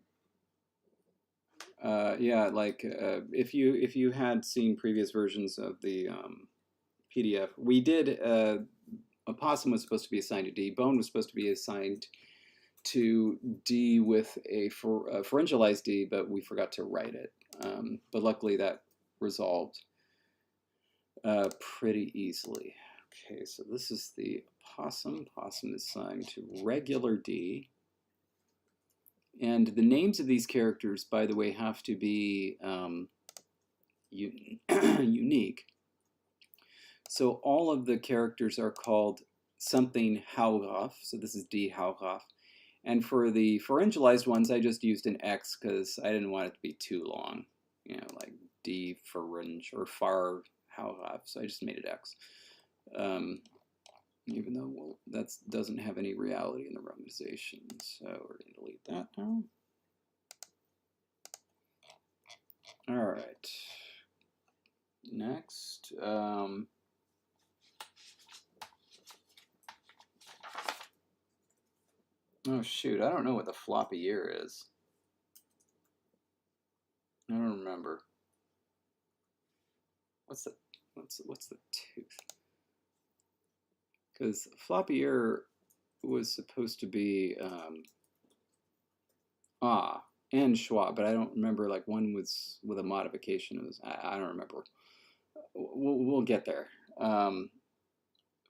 yeah, like if you had seen previous versions of the PDF, we did, a possum was supposed to be assigned to D, bone was supposed to be assigned to D with a pharyngalized D, but we forgot to write it. But luckily that resolved pretty easily. Okay, so this is the possum. Possum is assigned to regular D. And the names of these characters, by the way, have to be unique. So all of the characters are called something Haugraf. So this is D Haugraf. And for the pharyngalized ones, I just used an X because I didn't want it to be too long. You know, like D pharynge or far Haugraf. So I just made it X. even though that doesn't have any reality in the romanization. So we're going to delete that now. All right. Next. Oh shoot, I don't know what the floppy ear is. I don't remember. What's the tooth? Because floppy ear was supposed to be and schwa, but I don't remember. Like one was with a modification. It was I don't remember. We'll get there.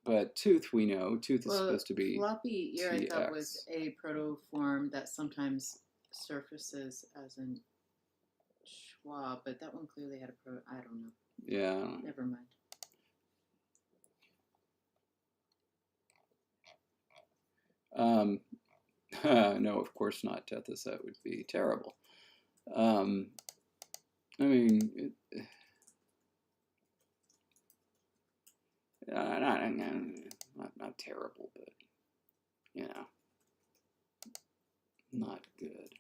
But tooth, we know tooth is supposed to be floppy ear. TX. I thought was a protoform that sometimes surfaces as in schwa, but that one clearly had a pro. I don't know. Yeah. Never mind. No, of course not, Tethys. That would be terrible. I mean, not terrible, but you know, not good.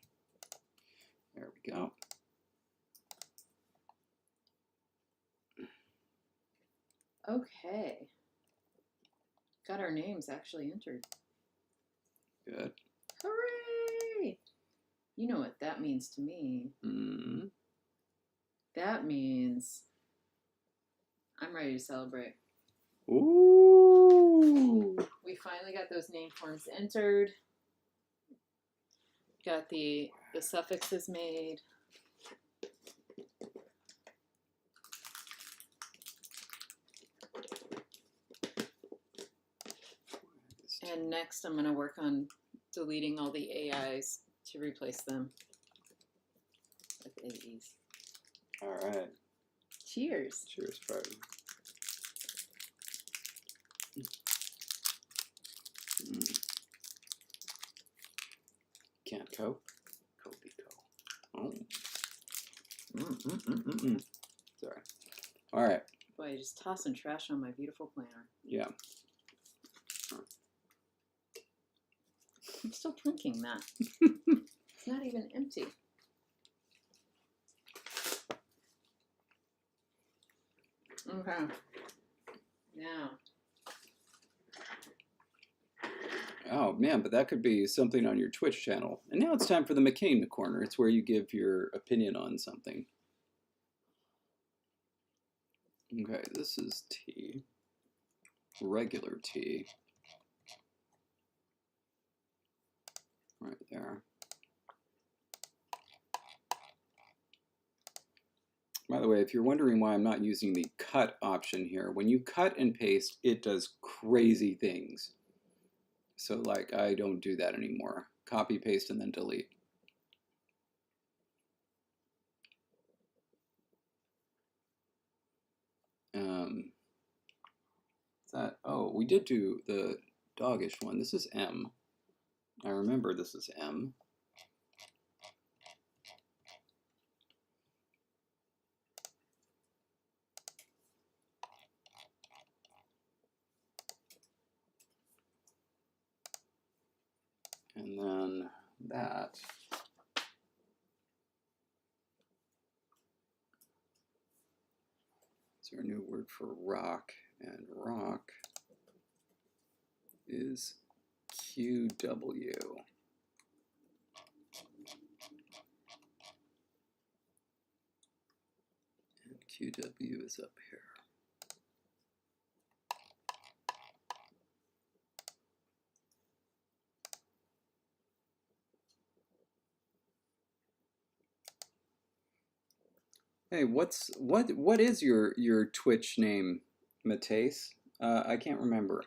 There we go. Okay. Got our names actually entered. Good. Hooray! You know what that means to me. Mm-hmm. That means I'm ready to celebrate. Ooh! We finally got those name forms entered. Got the suffixes made. And next I'm going to work on deleting all the AIs to replace them with AEs. All right. Cheers. Cheers, Friday. Can't cope. Copy. Oh. Sorry. All right. Boy, just tossing trash on my beautiful planner. Yeah. I'm still drinking that. It's not even empty. Okay. Now. Oh man, but that could be something on your Twitch channel. And now it's time for the McCain Corner. It's where you give your opinion on something. Okay, this is tea. Regular tea. Right there. By the way, if you're wondering why I'm not using the cut option here, when you cut and paste, it does crazy things. So like, I don't do that anymore. Copy, paste, and then delete. Oh, we did do the doggish one. This is M. I remember this is M. And then that. Is our new word for rock, and rock is QW. And QW is up here. Hey, what is your Twitch name, Mateus? I can't remember.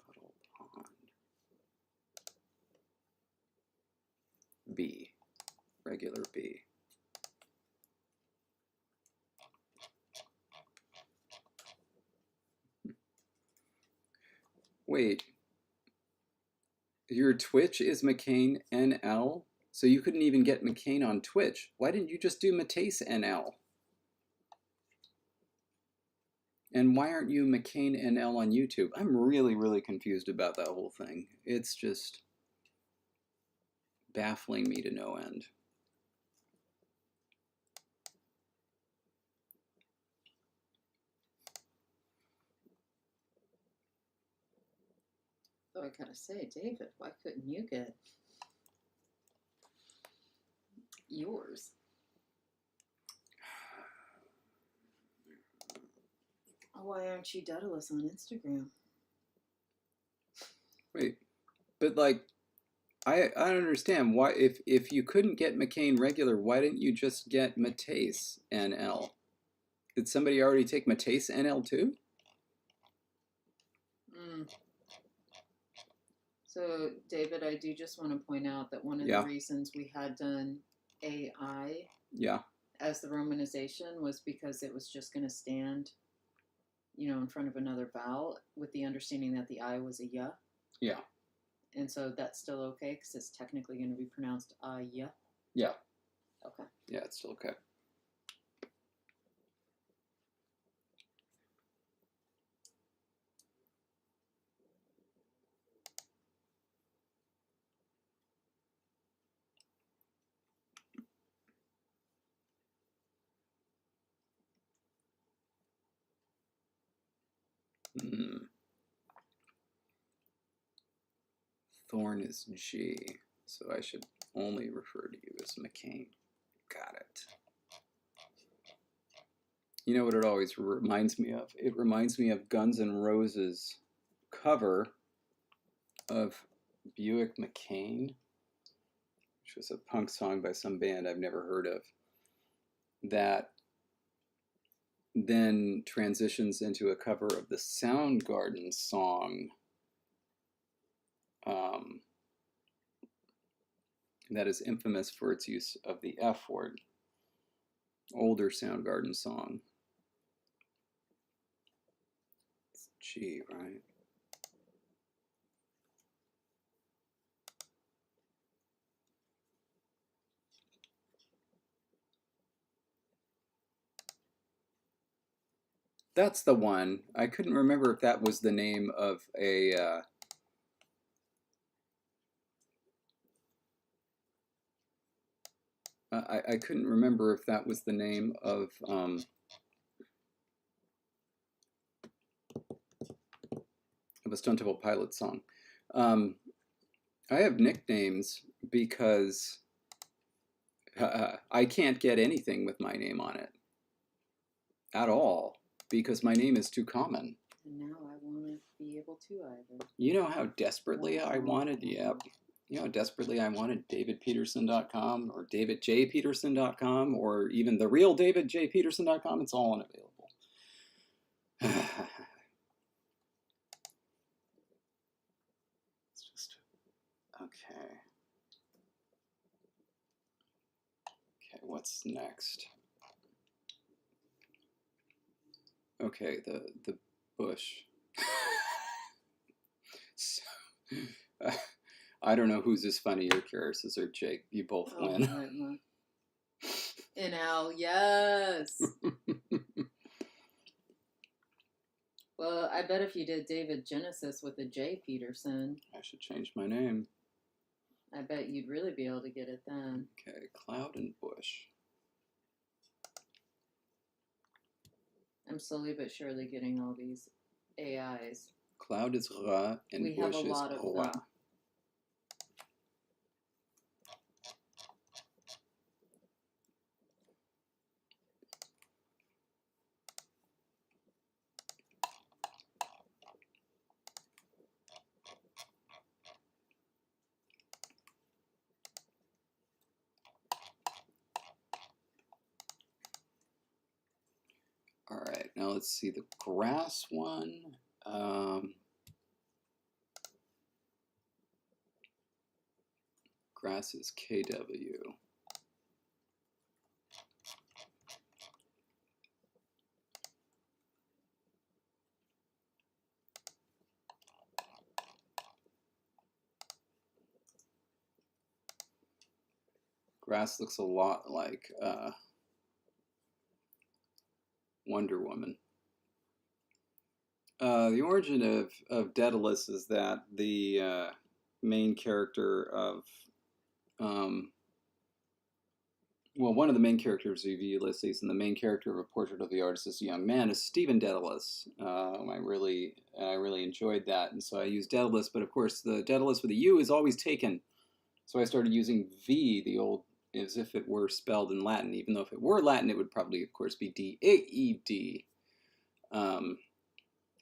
Puddle Pond. B. Regular B. Wait. Your Twitch is McCain NL? So you couldn't even get McCain on Twitch. Why didn't you just do Mateus NL? And why aren't you McCain NL on YouTube? I'm really, really confused about that whole thing. It's just baffling me to no end. So I gotta say, David, why couldn't you get yours? Why aren't you Daedalus on Instagram? Wait, but like, I don't understand why if you couldn't get McCain regular, why didn't you just get Matisse NL? Did somebody already take Matisse NL too? So, David, I do just want to point out that one of the reasons we had done AI as the romanization was because it was just going to stand, in front of another vowel with the understanding that the I was a ya. Yeah. And so that's still okay because it's technically going to be pronounced ya. Yeah. Okay. Yeah, it's still okay. Thorn is G, so I should only refer to you as McCain. Got it. You know what it always reminds me of? It reminds me of Guns N' Roses' cover of Buick McCain, which was a punk song by some band I've never heard of, that then transitions into a cover of the Soundgarden song that is infamous for its use of the F word. Older Soundgarden song. It's G, right? That's the one. I couldn't remember if that was the name of a... I couldn't remember if that was the name of a Stone Temple Pilots song. I have nicknames because I can't get anything with my name on it at all because my name is too common. And now I want to be able to either. You know how desperately I wanted, you know how desperately I wanted davidpeterson.com or davidjpeterson.com or even the real davidjpeterson.com. It's all unavailable. It's just, okay. Okay, what's next? Okay, the bush. So, I don't know who's as funny, or Karis or Jake. You both win. Right, NL, yes. Well, I bet if you did David Genesis with a J Peterson, I should change my name. I bet you'd really be able to get it then. Okay, Cloud and Bush. I'm slowly but surely getting all these AIs. Cloud is Ra and we Bush have a is lot of Roi. them. All right, now let's see the grass one. Grass is KW. Grass looks a lot like Wonder Woman. The origin of Daedalus is that the main character of, um, well, one of the main characters of Ulysses and the main character of A Portrait of the Artist as a Young Man is Stephen Daedalus. I really enjoyed that, and so I used Daedalus. But of course, the Daedalus with a U is always taken, so I started using V, the old, as if it were spelled in Latin. Even though if it were Latin, it would probably, of course, be D-A-E-D.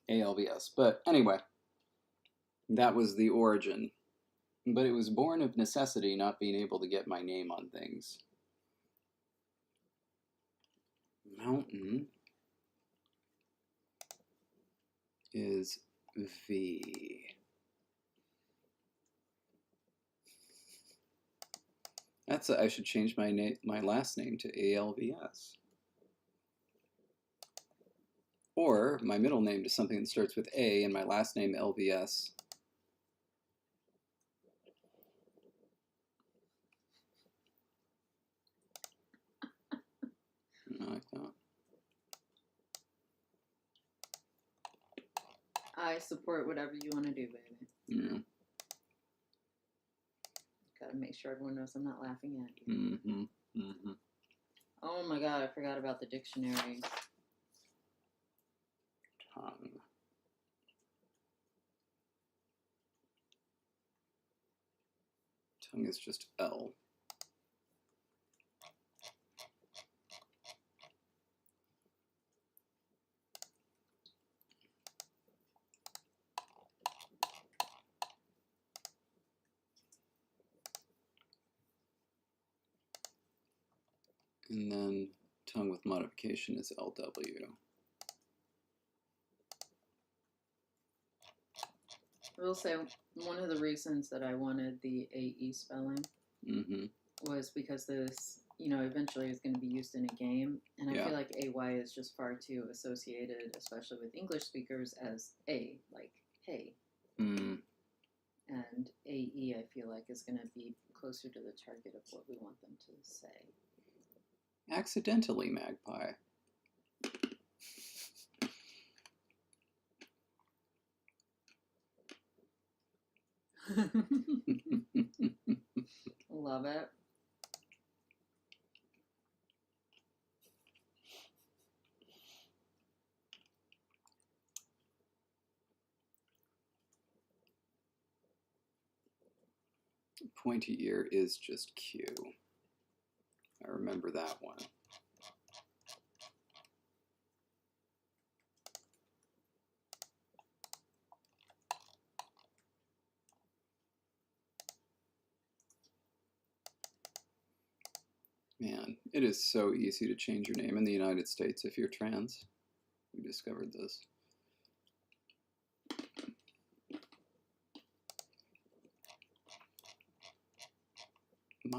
ALVS. But anyway, that was the origin. But it was born of necessity, not being able to get my name on things. Mountain is V. I should change my last name to ALVS. Or my middle name to something that starts with A and my last name LVS. Like that. I support whatever you want to do, baby. Yeah. Gotta make sure everyone knows I'm not laughing at you. Mm-hmm. Mm-hmm. Oh my god, I forgot about the dictionary. Tongue. Tongue is just L. And then tongue with modification is LW. I will say one of the reasons that I wanted the AE spelling was because this, eventually is going to be used in a game, and I feel like AY is just far too associated, especially with English speakers, as A, like hey. And AE, I feel like, is going to be closer to the target of what we want them to say. Accidentally, Magpie. Love it. Pointy ear is just Q. I remember that one. Man, it is so easy to change your name in the United States if you're trans. We discovered this.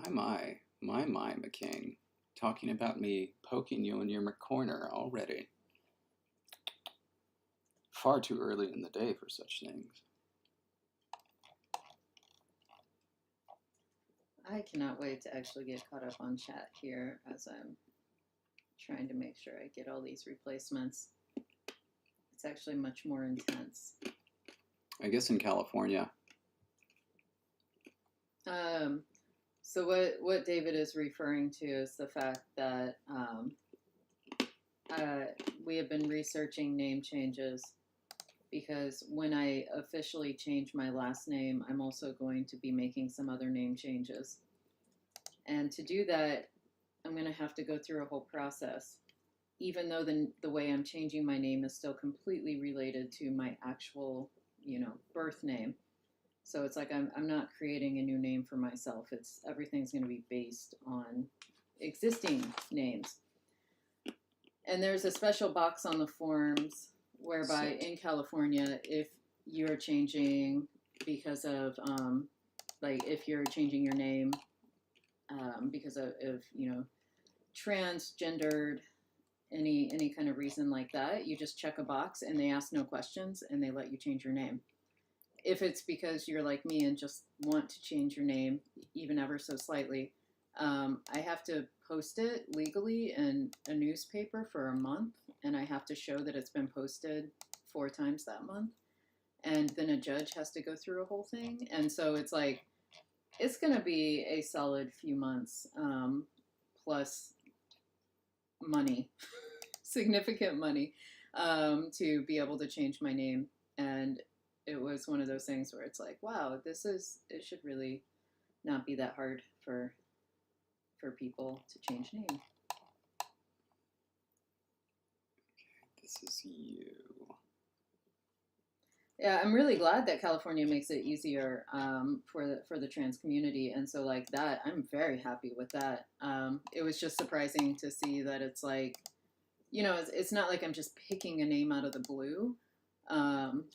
My, McCain. Talking about me poking you in your corner already. Far too early in the day for such things. I cannot wait to actually get caught up on chat here as I'm trying to make sure I get all these replacements. It's actually much more intense. I guess in California. So what David is referring to is the fact that we have been researching name changes, because when I officially change my last name, I'm also going to be making some other name changes. And to do that, I'm going to have to go through a whole process, even though the way I'm changing my name is still completely related to my actual, birth name. So it's like I'm not creating a new name for myself. Everything's going to be based on existing names. And there's a special box on the forms whereby in California, if you're changing because of, if you're changing your name because of transgendered, any kind of reason like that, you just check a box and they ask no questions and they let you change your name. If it's because you're like me and just want to change your name, even ever so slightly, I have to post it legally in a newspaper for a month, and I have to show that it's been posted 4 times that month. And then a judge has to go through a whole thing. And so it's like, it's going to be a solid few months, plus money, significant money, to be able to change my name. And it was one of those things where it's like, wow, it should really not be that hard for people to change name. This is you. Yeah, I'm really glad that California makes it easier, for the trans community, and so like that, I'm very happy with that. It was just surprising to see that it's like, it's not like I'm just picking a name out of the blue, and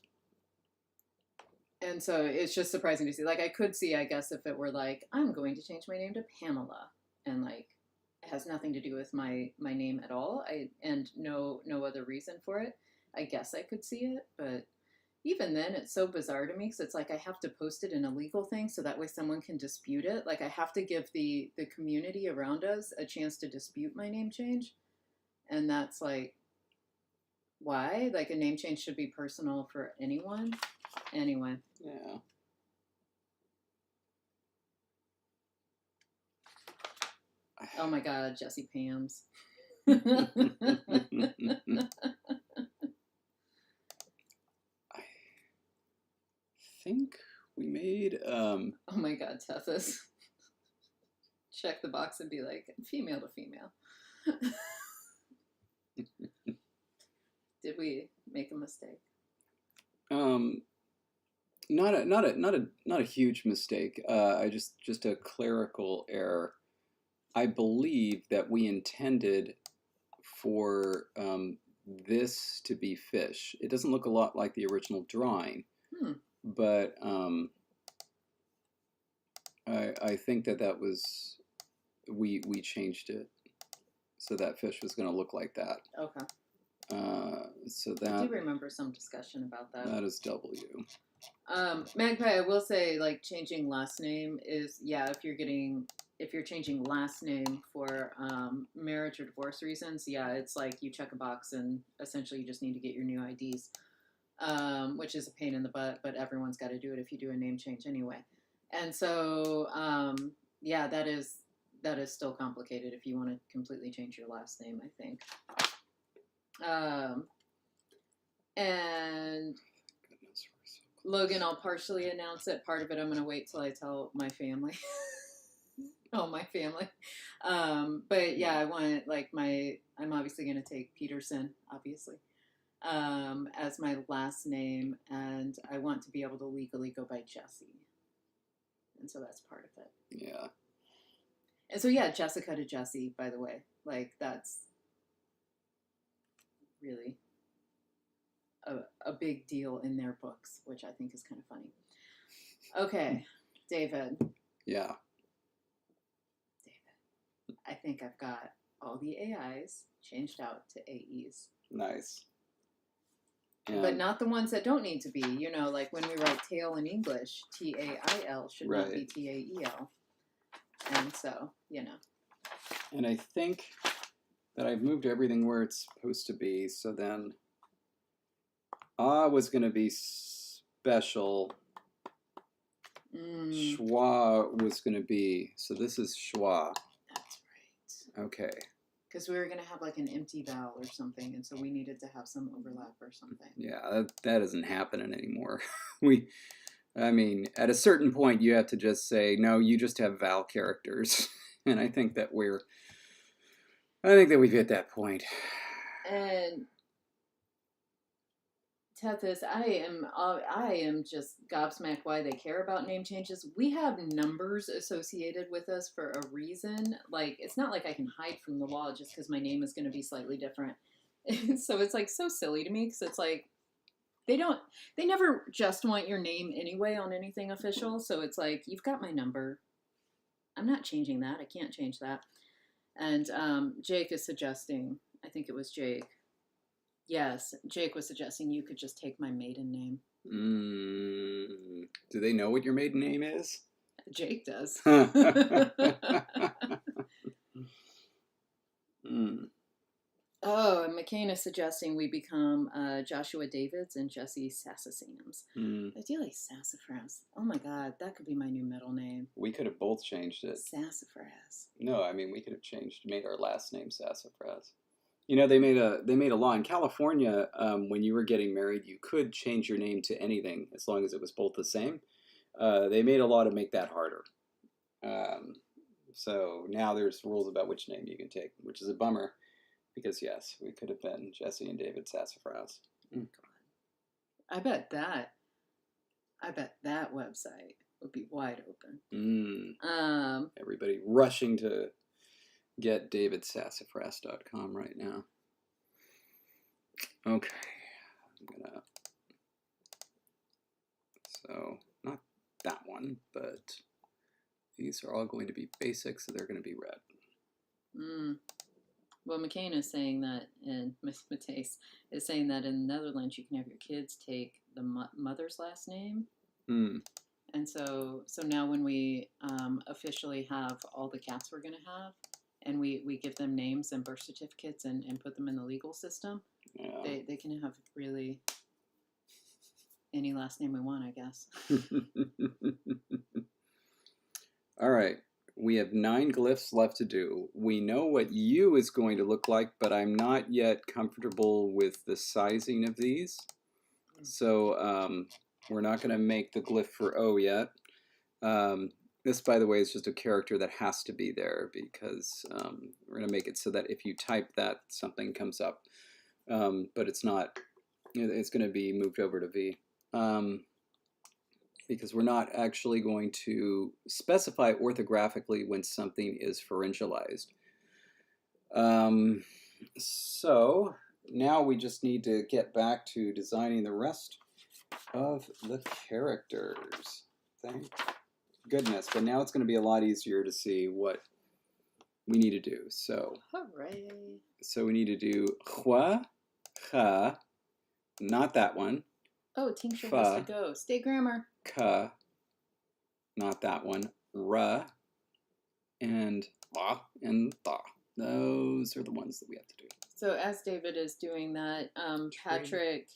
so it's just surprising to see. Like I could see, I guess, if it were like I'm going to change my name to Pamela, and like it has nothing to do with my name at all, and no other reason for it. I guess I could see it, but even then it's so bizarre to me because it's like I have to post it in a legal thing so that way someone can dispute it. Like I have to give the community around us a chance to dispute my name change, and that's like, why? Like a name change should be personal for anyone. Anyway. Yeah. Oh my God, Jesse Pams. Think we made Oh my God, Tethys. Check the box and be like, female to female. Did we make a mistake? not a huge mistake. I just a clerical error. I believe that we intended for this to be fish. It doesn't look a lot like the original drawing. But I think that was we changed it so that fish was going to look like that. Okay. So that I do remember some discussion about that. That is W. Magpie, I will say, like, changing last name is, yeah, if you're changing last name for marriage or divorce reasons, yeah, it's like you check a box and essentially you just need to get your new IDs. Which is a pain in the butt, but everyone's got to do it if you do a name change anyway. And so, yeah, that is still complicated if you want to completely change your last name, I think. And Logan, I'll partially announce it. Part of it, I'm going to wait till I tell my family. Oh, my family. But yeah, I want I'm obviously going to take Peterson, obviously. As my last name, and I want to be able to legally go by Jesse. And so that's part of it. Yeah. And so, yeah, Jessica to Jesse, by the way. Like, that's really a big deal in their books, which I think is kind of funny. Okay, David. Yeah. David. I think I've got all the AIs changed out to AEs. Nice. Yeah. But not the ones that don't need to be. Like when we write tail in English, TAIL should not be TAEL. And so, And I think that I've moved everything where it's supposed to be. So then was going to be special. Schwa was going to be. So this is Schwa. That's right. Okay. Because we were going to have like an empty vowel or something, and so we needed to have some overlap or something. Yeah, that isn't happening anymore. At a certain point, you have to just say, no, you just have vowel characters. And I think that we've hit that point. And Tethys, I am just gobsmacked why they care about name changes. We have numbers associated with us for a reason. Like, it's not like I can hide from the law just because my name is going to be slightly different. So it's like so silly to me because it's like they never just want your name anyway on anything official. So it's like, you've got my number. I'm not changing that. I can't change that. And Jake is suggesting, I think it was Jake. Yes, Jake was suggesting you could just take my maiden name. Do they know what your maiden name is? Jake does. Oh, and McCain is suggesting we become Joshua Davids and Jesse Sassafras. Ideally, Sassafras. Oh my God, that could be my new middle name. We could have both changed it. Sassafras. No, I mean we could have made our last name Sassafras. You know, they made a law in California. When you were getting married, you could change your name to anything as long as it was both the same. They made a law to make that harder. So now there's rules about which name you can take, which is a bummer, because yes, we could have been Jesse and David Sassafras. God. I bet that website would be wide open. Everybody rushing to get davidsassafras.com right now. Okay, so not that one, but these are all going to be basic, so they're going to be red. Well, McCain is saying that, and Miss Mateus is saying that in the Netherlands you can have your kids take the mother's last name. And so now when we officially have all the cats we're going to have, and we give them names and birth certificates and put them in the legal system, they can have really any last name we want, I guess. All right. We have 9 glyphs left to do. We know what U is going to look like, but I'm not yet comfortable with the sizing of these. So we're not going to make the glyph for O yet. This, by the way, is just a character that has to be there because we're going to make it so that if you type that, something comes up. But it's not. It's going to be moved over to V. Because we're not actually going to specify orthographically when something is pharyngalized. So now we just need to get back to designing the rest of the characters. Thank goodness. But now it's going to be a lot easier to see what we need to do. So, hooray. So we need to do hua, ha, not that one. Oh, tincture has to go. Stay grammar. Ka, not that one. Ra, and la, and tha. Those are the ones that we have to do. So as David is doing that, Patrick,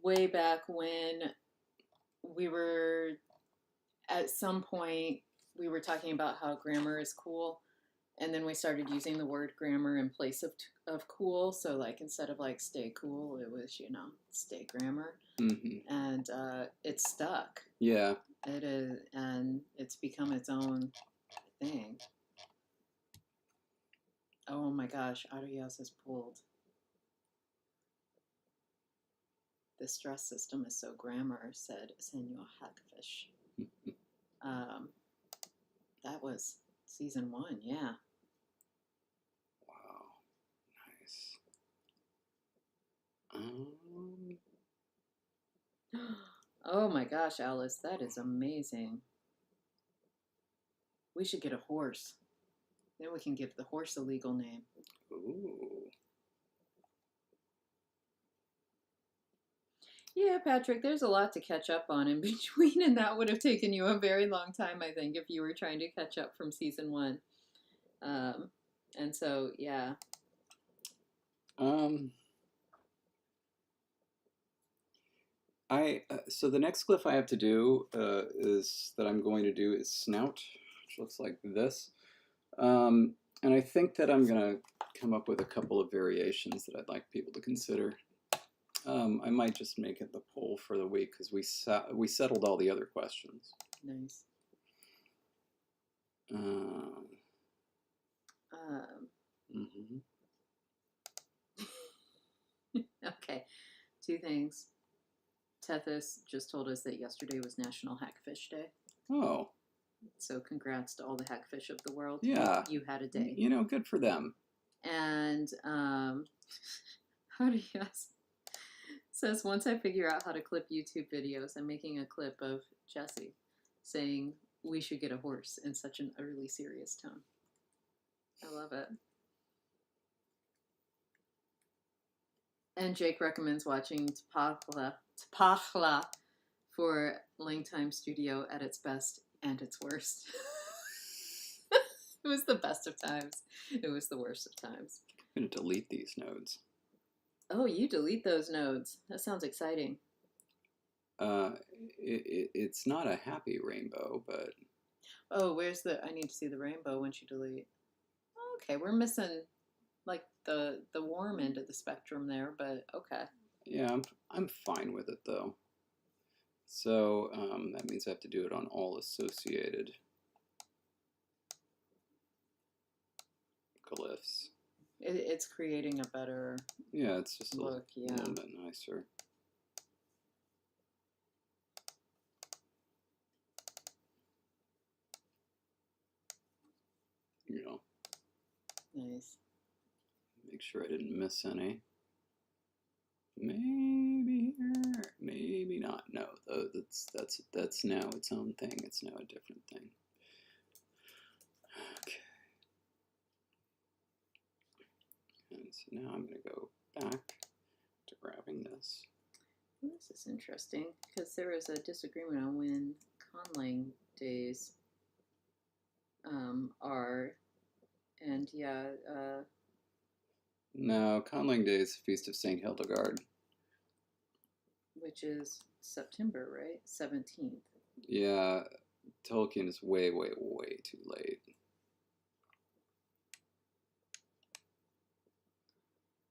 way back when we were, at some point, we were talking about how grammar is cool. And then we started using the word grammar in place of cool. So like instead of like stay cool, it was, stay grammar. And it stuck. Yeah. It is, and it's become its own thing. Oh my gosh, Arias has pulled. The stress system is so grammar, said Senor Hagfish. That was season 1, yeah. Wow, nice. Oh my gosh, Alice, that is amazing. We should get a horse. Then we can give the horse a legal name. Ooh. Yeah, Patrick, there's a lot to catch up on in between, and that would have taken you a very long time, I think, if you were trying to catch up from season 1. And so, yeah. So the next glyph I have to do is snout, which looks like this. And I think that I'm going to come up with a couple of variations that I'd like people to consider. I might just make it the poll for the week because we settled all the other questions. Nice. Okay, 2 things. Tethys just told us that yesterday was National Hackfish Day. Oh. So congrats to all the hackfish of the world. Yeah. You had a day. Good for them. And Arias says, once I figure out how to clip YouTube videos, I'm making a clip of Jesse saying we should get a horse in such an utterly serious tone. I love it. And Jake recommends watching Tapachla for LangTime Studio at its best and its worst. It was the best of times. It was the worst of times. I'm going to delete these nodes. Oh, you delete those nodes. That sounds exciting. It's not a happy rainbow, but... Oh, where's the... I need to see the rainbow once you delete. Okay, we're missing like the warm end of the spectrum there, but okay. Yeah, I'm fine with it though. So that means I have to do it on all associated glyphs. It's creating a better Yeah, it's just a look. Yeah. little bit nicer. You know. Nice. Make sure I didn't miss any. Maybe here, maybe not. No, that's now its own thing. It's now a different thing. Okay. And so now I'm going to go back to grabbing this. This is interesting because there was a disagreement on when conlang days are, and yeah. No, Conlang Day is the Feast of Saint Hildegard. Which is September, right? 17th. Yeah, Tolkien is way, way, way too late.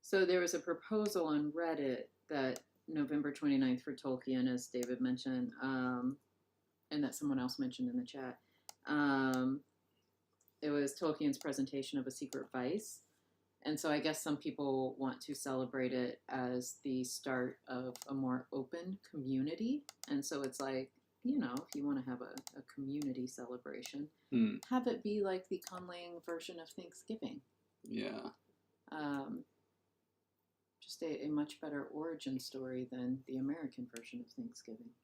So there was a proposal on Reddit that November 29th for Tolkien, as David mentioned, and that someone else mentioned in the chat. It was Tolkien's presentation of A Secret Vice. And so I guess some people want to celebrate it as the start of a more open community. And so it's like, you know, if you want to have a community celebration, have it be like the conlang version of Thanksgiving. Yeah. Just a much better origin story than the American version of Thanksgiving.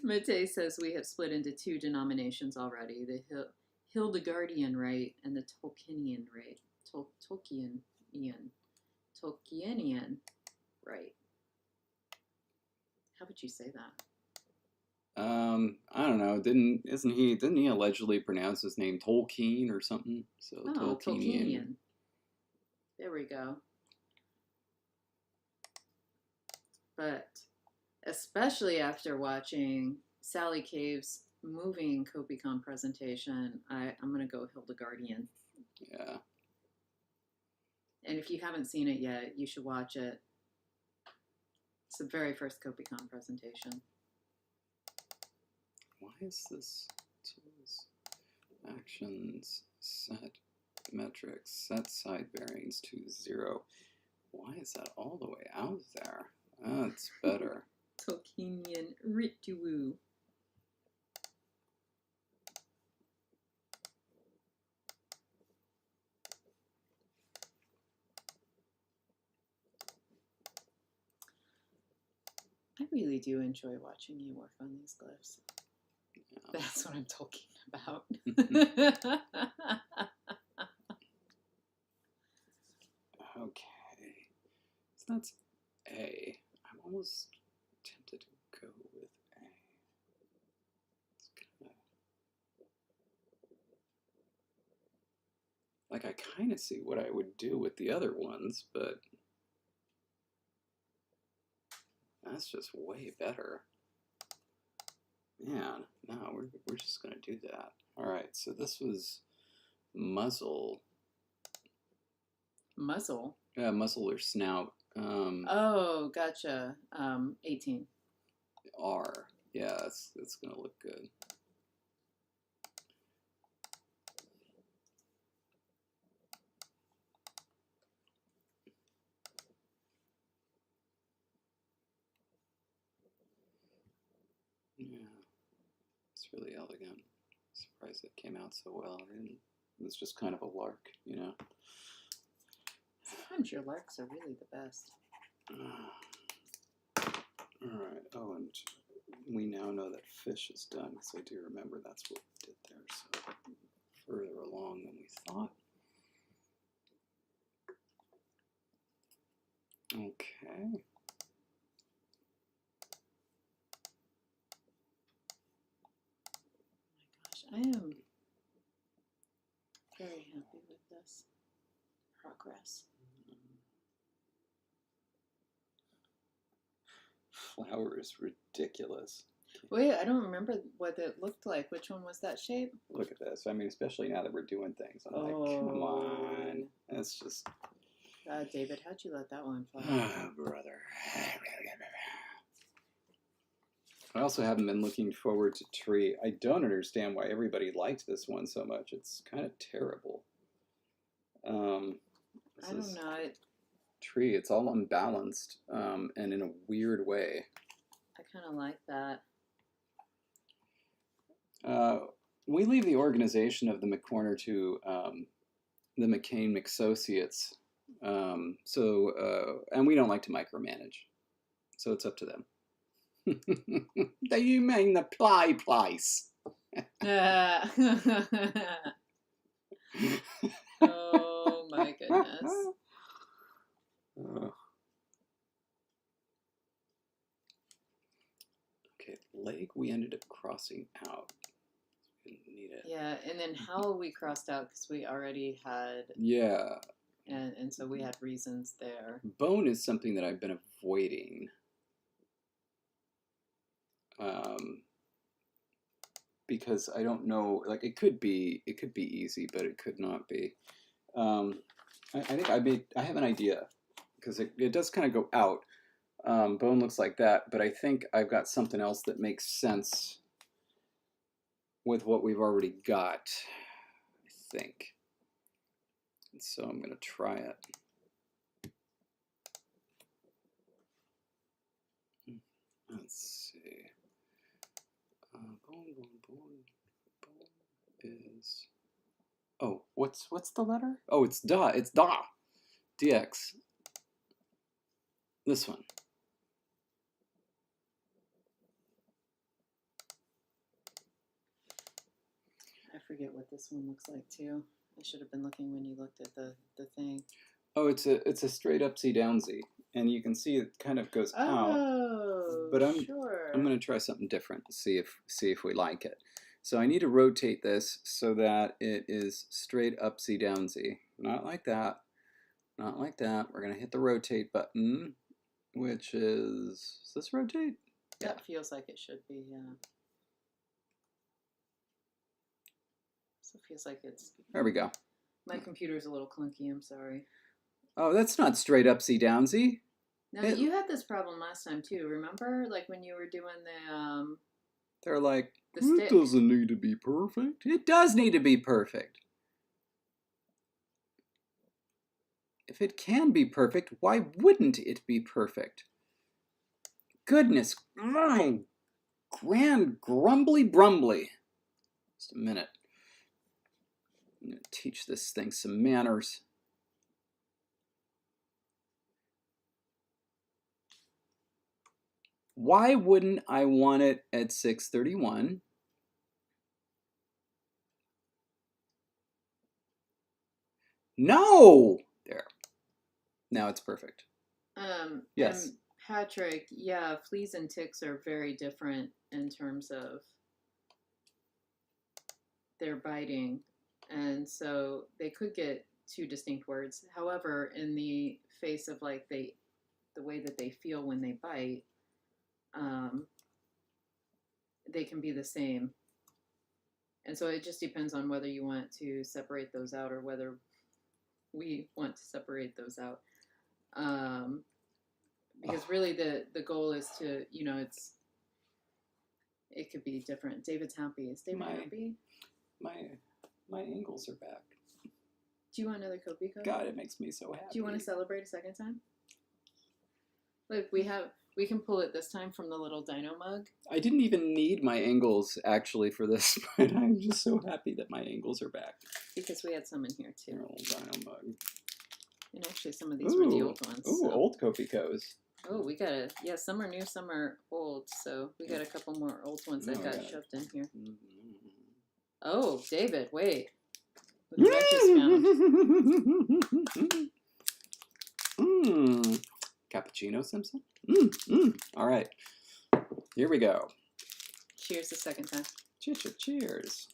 Mate says we have split into two denominations already, the Hildegardian rite and the Tolkienian rite. Tolkienian rite. How would you say that? I don't know. Didn't he allegedly pronounce his name Tolkien or something? So Tolkienian. There we go. But especially after watching Sally Cave's moving Copycon presentation, I'm going to go Hildegardian. Yeah. And if you haven't seen it yet, you should watch it. It's the very first Copycon presentation. Why is this tools, actions, set metrics, set side bearings to 0? Why is that all the way out there? That's better. Tolkienian Ritu. I really do enjoy watching you work on these glyphs. Yeah. That's what I'm talking about. Okay. So that's A. I'm almost tempted to go with A. It's kind of... Like, I kind of see what I would do with the other ones, but... That's just way better. Man, no, we're just going to do that. Alright, so this was muzzle. Muzzle? Yeah, muzzle or snout. Oh, gotcha. 18. R. Yeah, it's going to look good. Yeah, it's really elegant. Surprised it came out so well. It was just kind of a lark, you know. Sometimes your larks are really the best. Alright, oh, and we now know that fish is done, because I do remember that's what we did there, so further along than we thought. Okay. Very happy with this progress. Flower is ridiculous. Wait, I don't remember what it looked like. Which one was that shape? Look at this. I mean, especially now that we're doing things. I'm like, come on. That's just... David, how'd you let that one fly? Oh, brother. I also haven't been looking forward to Tree. I don't understand why everybody liked this one so much. It's kind of terrible. I don't know. Tree, it's all unbalanced and in a weird way. I kind of like that. We leave the organization of the McCorner to the McCain-McSociates. And we don't like to micromanage. So it's up to them. Do you mean the play place? Oh my goodness. Okay, leg we ended up crossing out. Didn't need it. Yeah, and then how we crossed out because we already had. Yeah. And so we had reasons there. Bone is something that I've been avoiding. Because I don't know, like it could be easy, but it could not be. I think I have an idea because it does kind of go out. Bone looks like that, but I think I've got something else that makes sense with what we've already got, I think. And so I'm going to try it. Let's see. Bone is... Oh, what's the letter? Oh, it's da. It's da. DX. This one. I forget what this one looks like too. I should have been looking when you looked at the thing. Oh, it's a straight upsy downsy, and you can see it kind of goes out. Oh, but sure. I'm going to try something different. See if we like it. So I need to rotate this so that it is straight upsy downsy. Not like that. Not like that. We're going to hit the rotate button, which is this rotate? That feels like it should be, yeah. So it feels like it's... There we go. My computer's a little clunky, I'm sorry. Oh, that's not straight upsy downsy. Now, you had this problem last time too, remember? Like when you were doing the... They're like, it stick. Doesn't need to be perfect. It does need to be perfect. If it can be perfect, why wouldn't it be perfect? Goodness, grand grumbly brumbly. Just a minute. I'm going to teach this thing some manners. Why wouldn't I want it at 631? No! There. Now it's perfect. Yes. Patrick, yeah, fleas and ticks are very different in terms of their biting. And so they could get two distinct words. However, in the face of like the way that they feel when they bite, they can be the same. And so it just depends on whether you want to separate those out or whether we want to separate those out. Because really the goal is to, you know, it could be different. David's happy. Is David happy? My ankles are back. Do you want another Kobe Code? God, it makes me so happy. Do you want to celebrate a second time? Look, we can pull it this time from the little dino mug. I didn't even need my angles actually for this, but I'm just so happy that my angles are back. Because we had some in here too. Little dino mug. And actually some of these were the old ones. Ooh, so. Old Kopikos. Oh, we got a, yeah, some are new, some are old, so we got a couple more old ones that got shoved in here. Mm-hmm. Oh, David, wait. Look what I just found. Cappuccino Simpson? All right. Here we go. Cheers the second time. Cheers.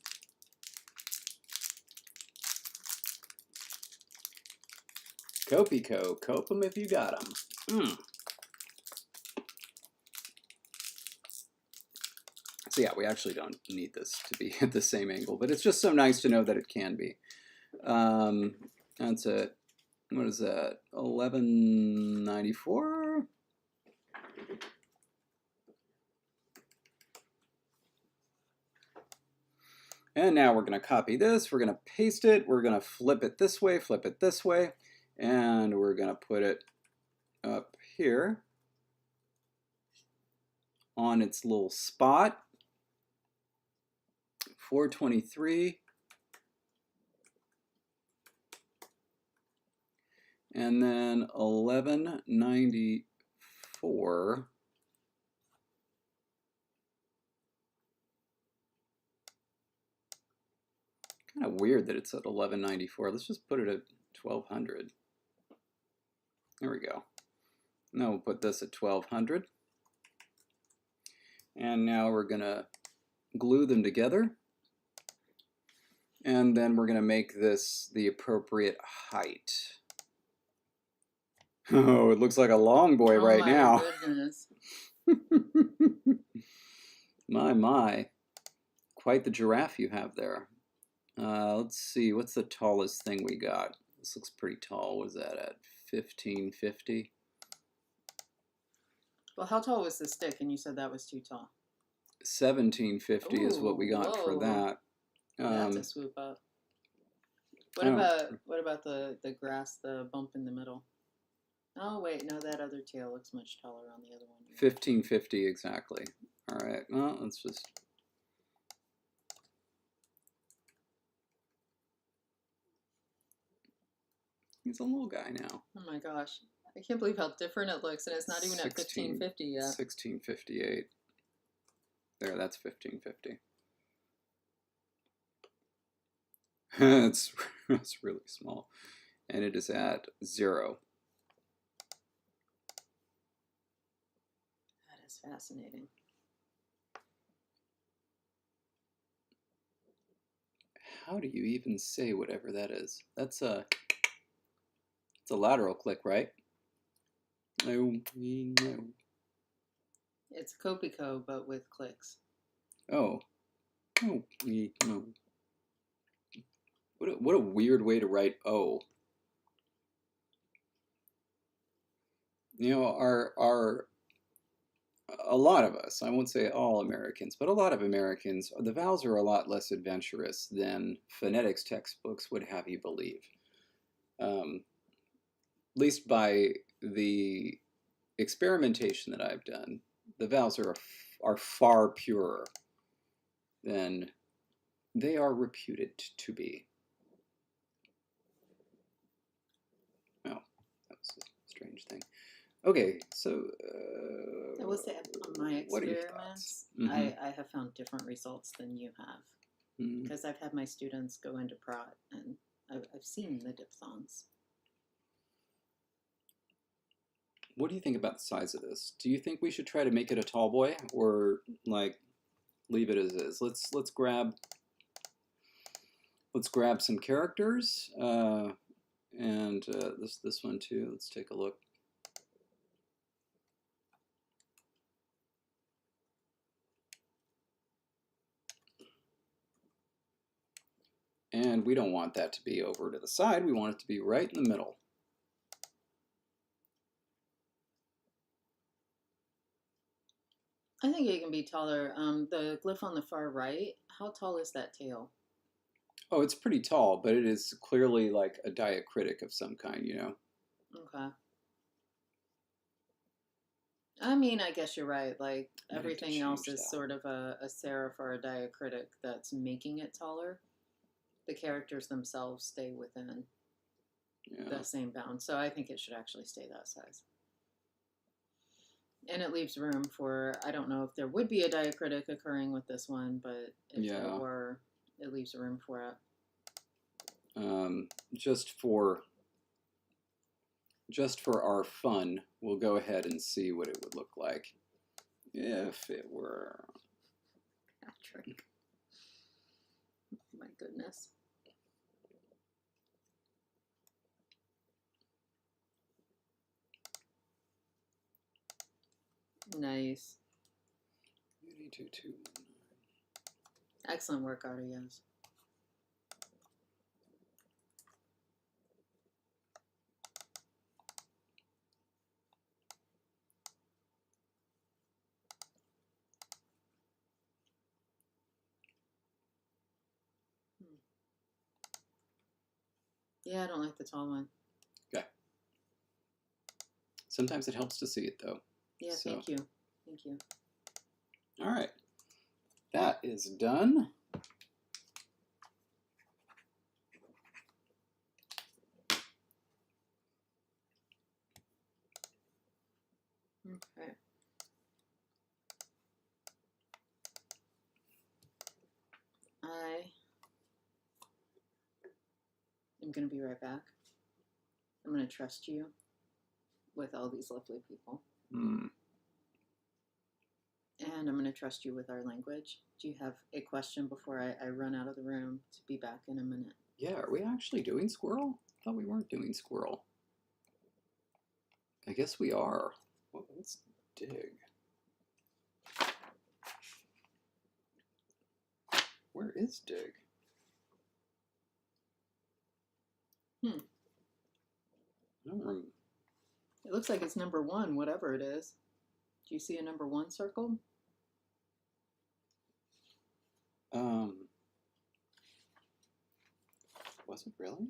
Copico, cope 'em if you got 'em. So yeah, we actually don't need this to be at the same angle, but it's just so nice to know that it can be. That's it. What is that? 1194? And now we're going to copy this. We're going to paste it. We're going to flip it this way, and we're going to put it up here on its little spot. 423. And then 1194. Kind of weird that it's at 1194. Let's just put it at 1200. There we go. Now we'll put this at 1200. And now we're going to glue them together. And then we're going to make this the appropriate height. Oh, it looks like a long boy right now. Oh my goodness. My. Quite the giraffe you have there. Let's see, what's the tallest thing we got? This looks pretty tall. What is that at? 1550? Well, how tall was the stick? And you said that was too tall. 1750 is what we got for that. That's a swoop up. What about the grass, the bump in the middle? Oh wait, no, that other tail looks much taller on the other one. 1550 exactly. All right, well, let's just. He's a little guy now. Oh my gosh. I can't believe how different it looks, and it's not even at 1550 yet. 1658. There, that's 1550. It's really small. And it is at 0. That is fascinating. How do you even say whatever that is? It's a lateral click, right? No. It's Copico, but with clicks. Oh. No. What a weird way to write O. You know, a lot of us, I won't say all Americans, but a lot of Americans, the vowels are a lot less adventurous than phonetics textbooks would have you believe. At least by the experimentation that I've done, the vowels are far purer than they are reputed to be. Oh, that was a strange thing. Okay, so I will say on my experiments, I have found different results than you have. Because I've had my students go into prot, and I've seen the diphthongs. What do you think about the size of this? Do you think we should try to make it a tall boy, or like leave it as is? Let's grab some characters, and this one too. Let's take a look. And we don't want that to be over to the side. We want it to be right in the middle. I think it can be taller. The glyph on the far right, how tall is that tail? Oh, it's pretty tall, but it is clearly like a diacritic of some kind, you know? Okay. I mean, I guess you're right. Like, everything else is sort of a serif or a diacritic that's making it taller. The characters themselves stay within the same bound. So I think it should actually stay that size. And it leaves room for, I don't know if there would be a diacritic occurring with this one, but if there were, it leaves room for it. Just for our fun, we'll go ahead and see what it would look like if it were Patrick. My goodness. Nice. 82,219. Excellent work, Otter, yes. Yeah, I don't like the tall one. Okay. Sometimes it helps to see it, though. Yeah, So. thank you. Thank you. All right. That is done. Okay. I am going to be right back. I'm going to trust you with all these lovely people. Hmm. And I'm going to trust you with our language. Do you have a question before I run out of the room to be back in a minute? Yeah, are we actually doing squirrel? I thought we weren't doing squirrel. I guess we are. Well, let's dig. Where is dig? I don't remember. It looks like it's number 1, whatever it is. Do you see a number 1 circle? Was it really?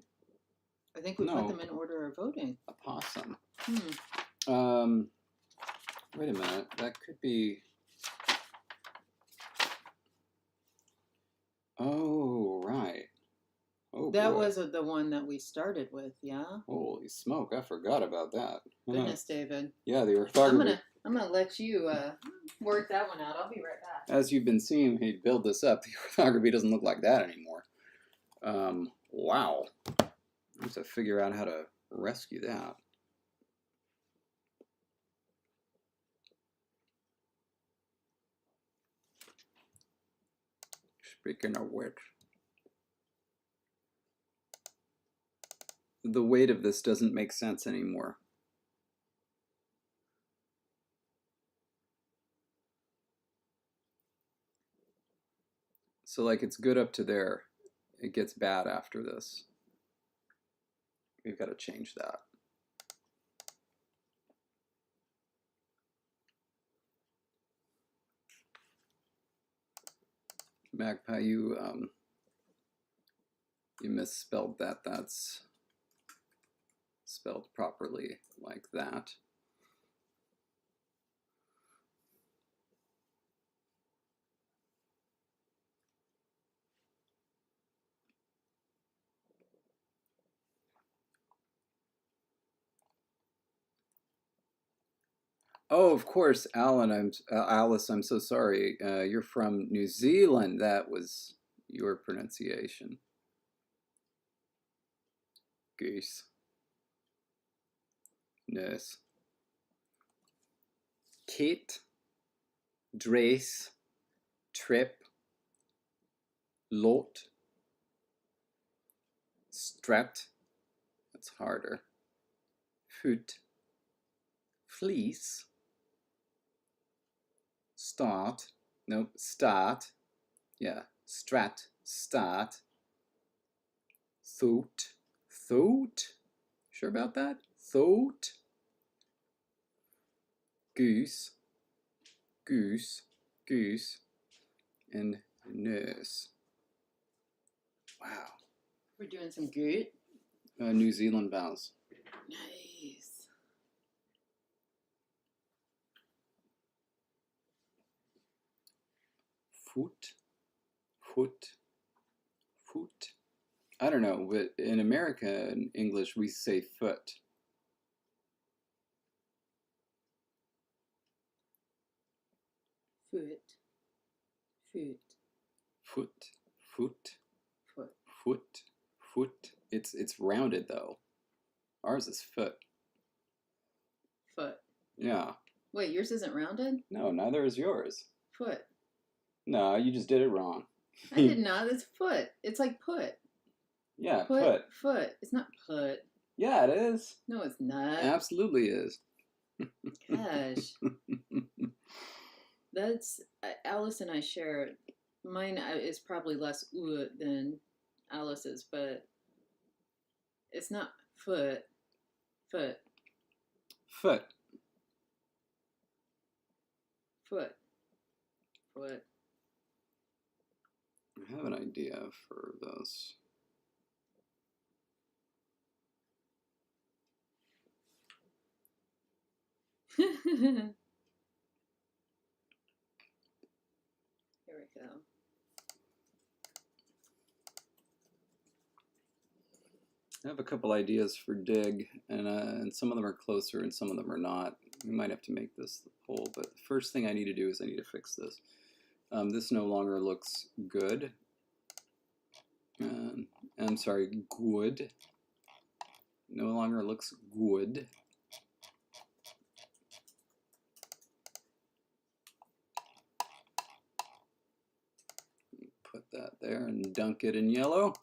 I think we No. put them in order of voting. A possum. Hmm. Wait a minute. That could be. Oh, right. Oh, That boy. was the one that we started with, yeah? Holy smoke, I forgot about that. Goodness, David. Yeah, the orthography. I'm gonna let you work that one out. I'll be right back. As you've been seeing me build this up, the orthography doesn't look like that anymore. Wow. I have to figure out how to rescue that. Speaking of which, the weight of this doesn't make sense anymore. So, like, it's good up to there. It gets bad after this. We've got to change that. Magpie, you misspelled that. That's spelled properly like that. Oh, of course, Alice. I'm so sorry. You're from New Zealand. That was your pronunciation. Goose. Nurse. Kate. Dress. Trip. Lot. Strat. That's harder. Foot. Fleece. Start. Nope. Start. Yeah. Strat. Start. Thought. Thought. Sure about that? Thought. Goose. Goose. Goose. And nurse. Wow. We're doing some good. New Zealand vowels. Nice. Foot. Foot. Foot. I don't know, but in America, in English, we say foot. Foot. Foot. Foot. Foot. Foot. Foot. Foot. It's rounded though. Ours is foot. Foot. Yeah. Wait, yours isn't rounded? No, neither is yours. Foot. No, you just did it wrong. I did not. It's foot. It's like put. Yeah, Put. Foot. It's not put. Yeah, it is. No, it's not. Absolutely is. Gosh. That's Alice and I share. Mine is probably less than Alice's, but it's not foot, foot, Foot. foot, foot. I have an idea for those. Here we go. I have a couple ideas for dig, and some of them are closer and some of them are not. We might have to make this the poll, but the first thing I need to do is I need to fix this. This no longer looks good. I'm sorry, good. No longer looks good. Put that there and dunk it in yellow.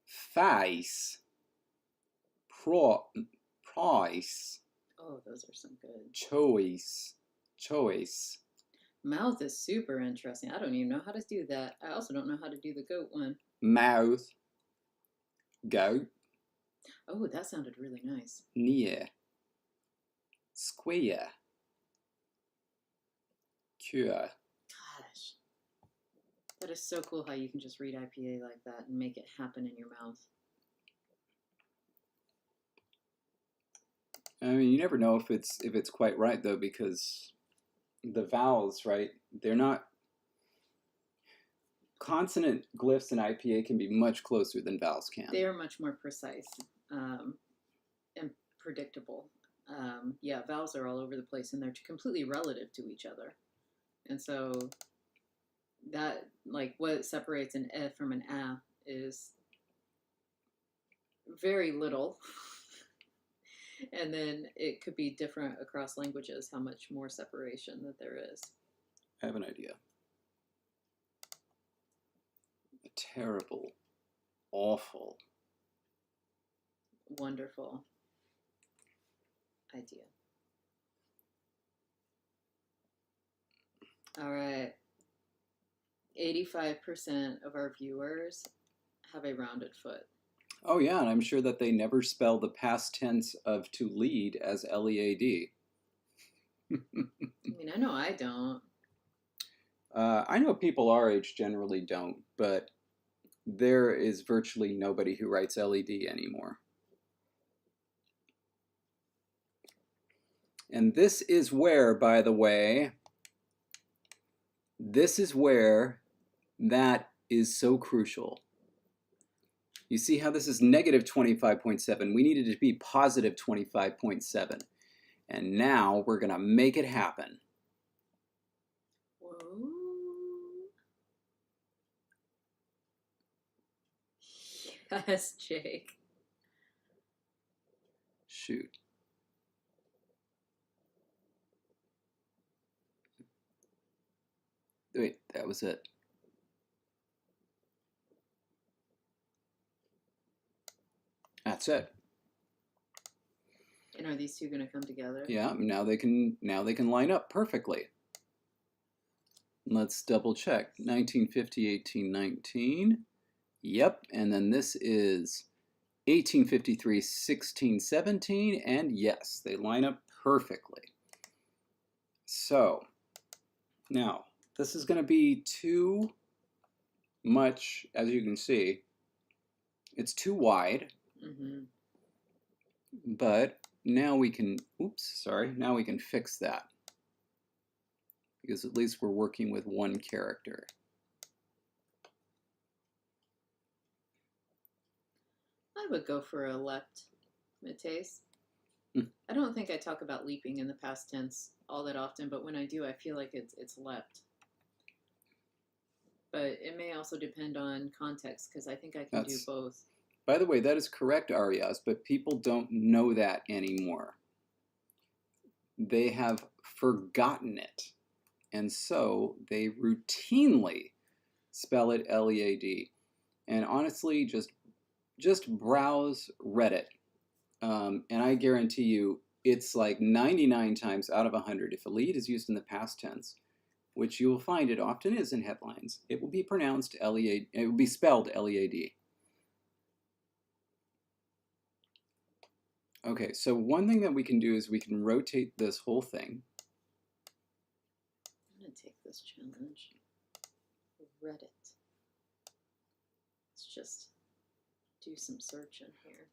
Face. Price. Oh, those are some good. Choice. Choice. Mouth is super interesting. I don't even know how to do that. I also don't know how to do the goat one. Mouth. Goat. Oh, that sounded really nice. Near. Square. Cure. Gosh. That is so cool how you can just read IPA like that and make it happen in your mouth. I mean, you never know if it's quite right though, because the vowels, right? They're not consonant glyphs in IPA can be much closer than vowels can. They are much more precise and predictable. Yeah, vowels are all over the place and they're completely relative to each other. And so that, like, what separates an e from an a is very little. And then it could be different across languages, how much more separation that there is. I have an idea. A terrible, awful, wonderful idea. All right. 85% of our viewers have a rounded foot. Oh yeah, and I'm sure that they never spell the past tense of to lead as L-E-A-D. I mean, I know I don't. I know people our age generally don't, but there is virtually nobody who writes LED anymore. And this is where, by the way, this is where that is so crucial. You see how this is negative 25.7. We needed it to be positive 25.7. And now we're going to make it happen. Whoa. Yes, Jake. Shoot. Wait, that was it. That's it. And are these two going to come together? Yeah, now they can line up perfectly. Let's double check. 1950, 1819. Yep, and then this is 1853, 1617, and yes, they line up perfectly. So, now, this is going to be too much, as you can see. It's too wide, but now we can, now we can fix that. Because at least we're working with one character. I would go for a leapt, Mateus. I don't think I talk about leaping in the past tense all that often, but when I do, I feel like it's leapt. But it may also depend on context, because I think I can do both. By the way, that is correct, Arias, but people don't know that anymore. They have forgotten it. And so they routinely spell it L-E-A-D. And honestly, just browse Reddit. And I guarantee you, it's like 99 times out of 100, if a lead is used in the past tense, which you will find it often is in headlines, it will be pronounced L-E-A, it will be spelled L-E-A-D. Okay, so one thing that we can do is we can rotate this whole thing. I'm going to take this challenge. Reddit. Let's just do some searching here.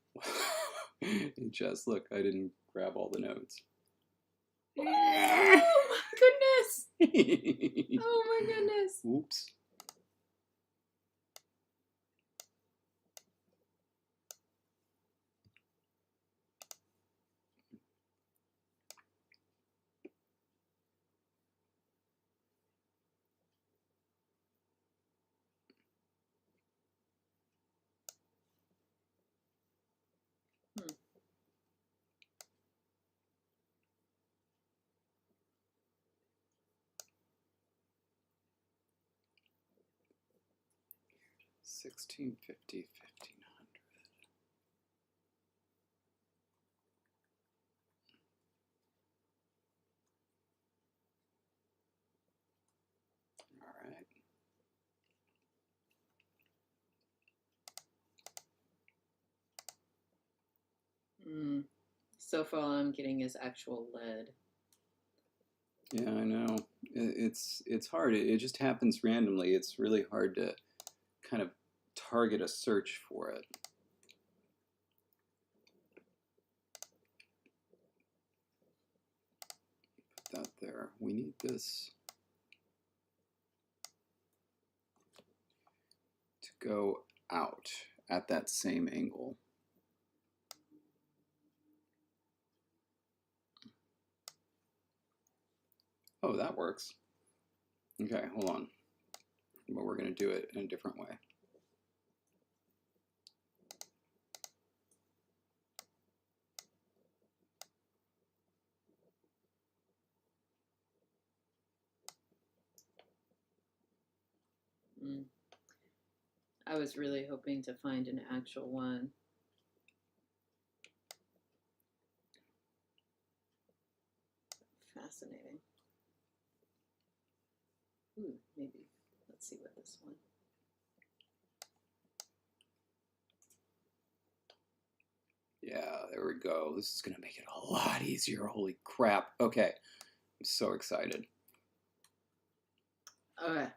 Just look, I didn't grab all the notes. Oh my goodness! Oh my goodness! Oops. Hmm. $16.50, $1,500. All right. So far, all I'm getting is actual lead. Yeah, I know. It's hard. It just happens randomly. It's really hard to kind of target a search for it. Put that there. We need this to go out at that same angle. Oh, that works. Okay, hold on. But we're going to do it in a different way. I was really hoping to find an actual one. Fascinating. Ooh, maybe. Let's see what this one. Yeah, there we go. This is going to make it a lot easier. Holy crap. Okay. I'm so excited. Okay.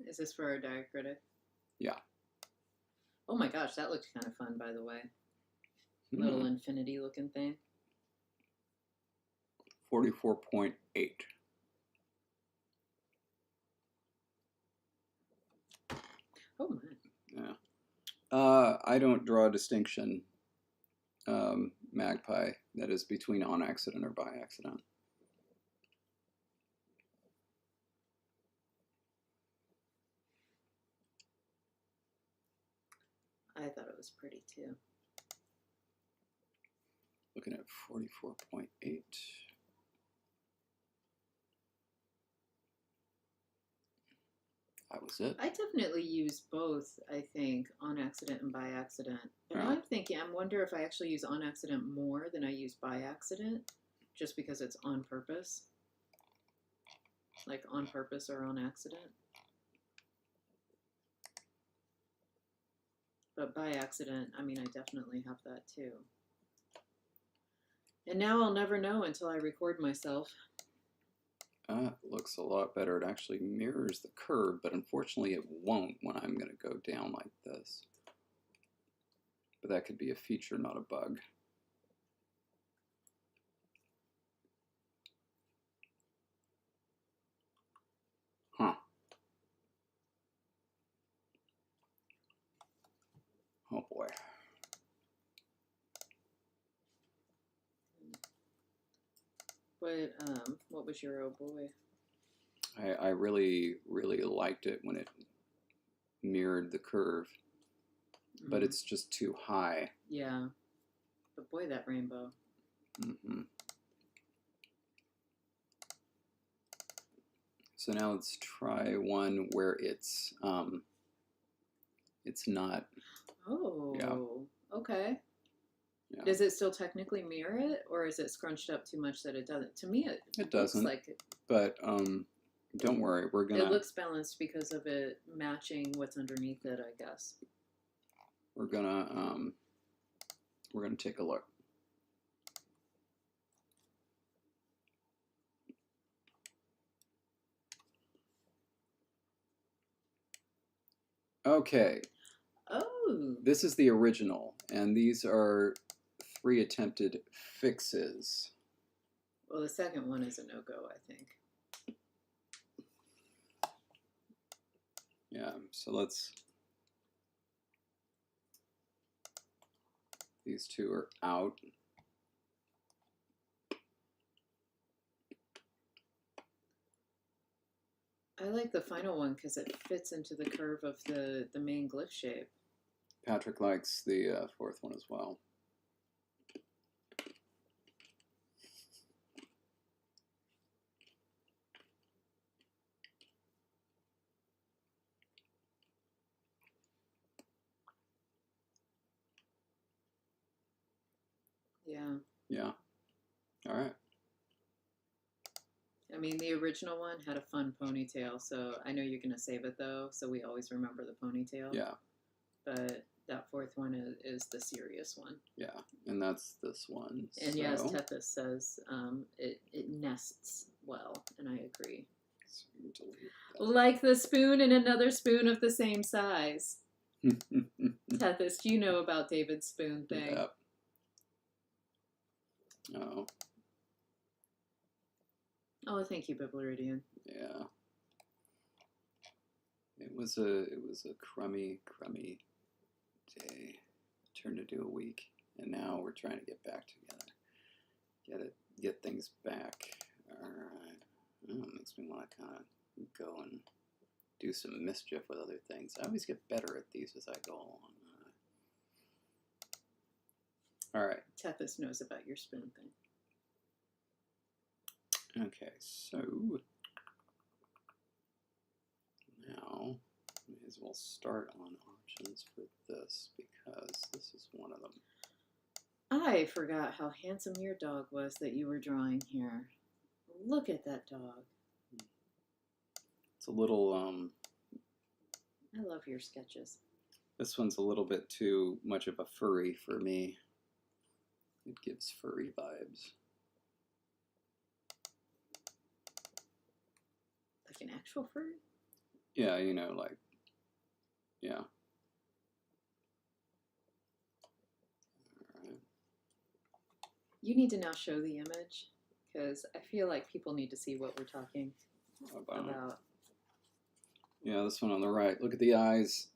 Is this for our diacritic? Yeah. Oh my gosh, that looked kind of fun, by the way. Little infinity looking thing. 44.8. Oh my. Yeah. I don't draw a distinction, Magpie, that is between on accident or by accident. I thought it was pretty too. Looking at 44.8. That was it. I definitely use both, I think, on accident and by accident. And now Yeah. I'm thinking, I wonder if I actually use on accident more than I use by accident, just because it's on purpose. Like on purpose or on accident. But by accident, I mean, I definitely have that too. And now I'll never know until I record myself. That looks a lot better. It actually mirrors the curve, but unfortunately it won't when I'm going to go down like this. But that could be a feature, not a bug. Huh. Oh boy. What was your oh boy? I really, really liked it when it mirrored the curve, but it's just too high. Yeah. But boy, that rainbow. Mm-hmm. So now let's try one where it's not. Oh. Yeah. Okay. Yeah. Does it still technically mirror it, or is it scrunched up too much that it doesn't? To me, it looks doesn't. like it. But don't worry, we're gonna. It looks balanced because of it matching what's underneath it, I guess. We're gonna take a look. Okay. Oh. This is the original, and these are 3 attempted fixes. Well, the second one is a no-go, I think. Yeah, so let's... These 2 are out. I like the final one because it fits into the curve of the main glyph shape. Patrick likes the 4th one as well. Yeah. Yeah. All right. I mean, the original one had a fun ponytail, so I know you're going to save it, though, so we always remember the ponytail. Yeah. But that 4th one is the serious one. Yeah, and that's this one. And so... yes, Tethys says it nests well, and I agree. Like the spoon and another spoon of the same size. Tethys, do you know about David's spoon thing? Yep. Oh. Oh, thank you, Biblaridian. Yeah. It was a crummy day. Turned into a week, and now we're trying to get back together. Get things back. All right. Oh, it makes me want to kind of go and do some mischief with other things. I always get better at these as I go along. All right. Tethys knows about your spoon thing. Okay, so now we may as well start on options for this because this is one of them. I forgot how handsome your dog was that you were drawing here. Look at that dog. It's a little, I love your sketches. This one's a little bit too much of a furry for me. It gives furry vibes. Like an actual furry? Yeah, you know, like, yeah. Alright. You need to now show the image, because I feel like people need to see what we're talking about. Yeah, this one on the right. Look at the eyes.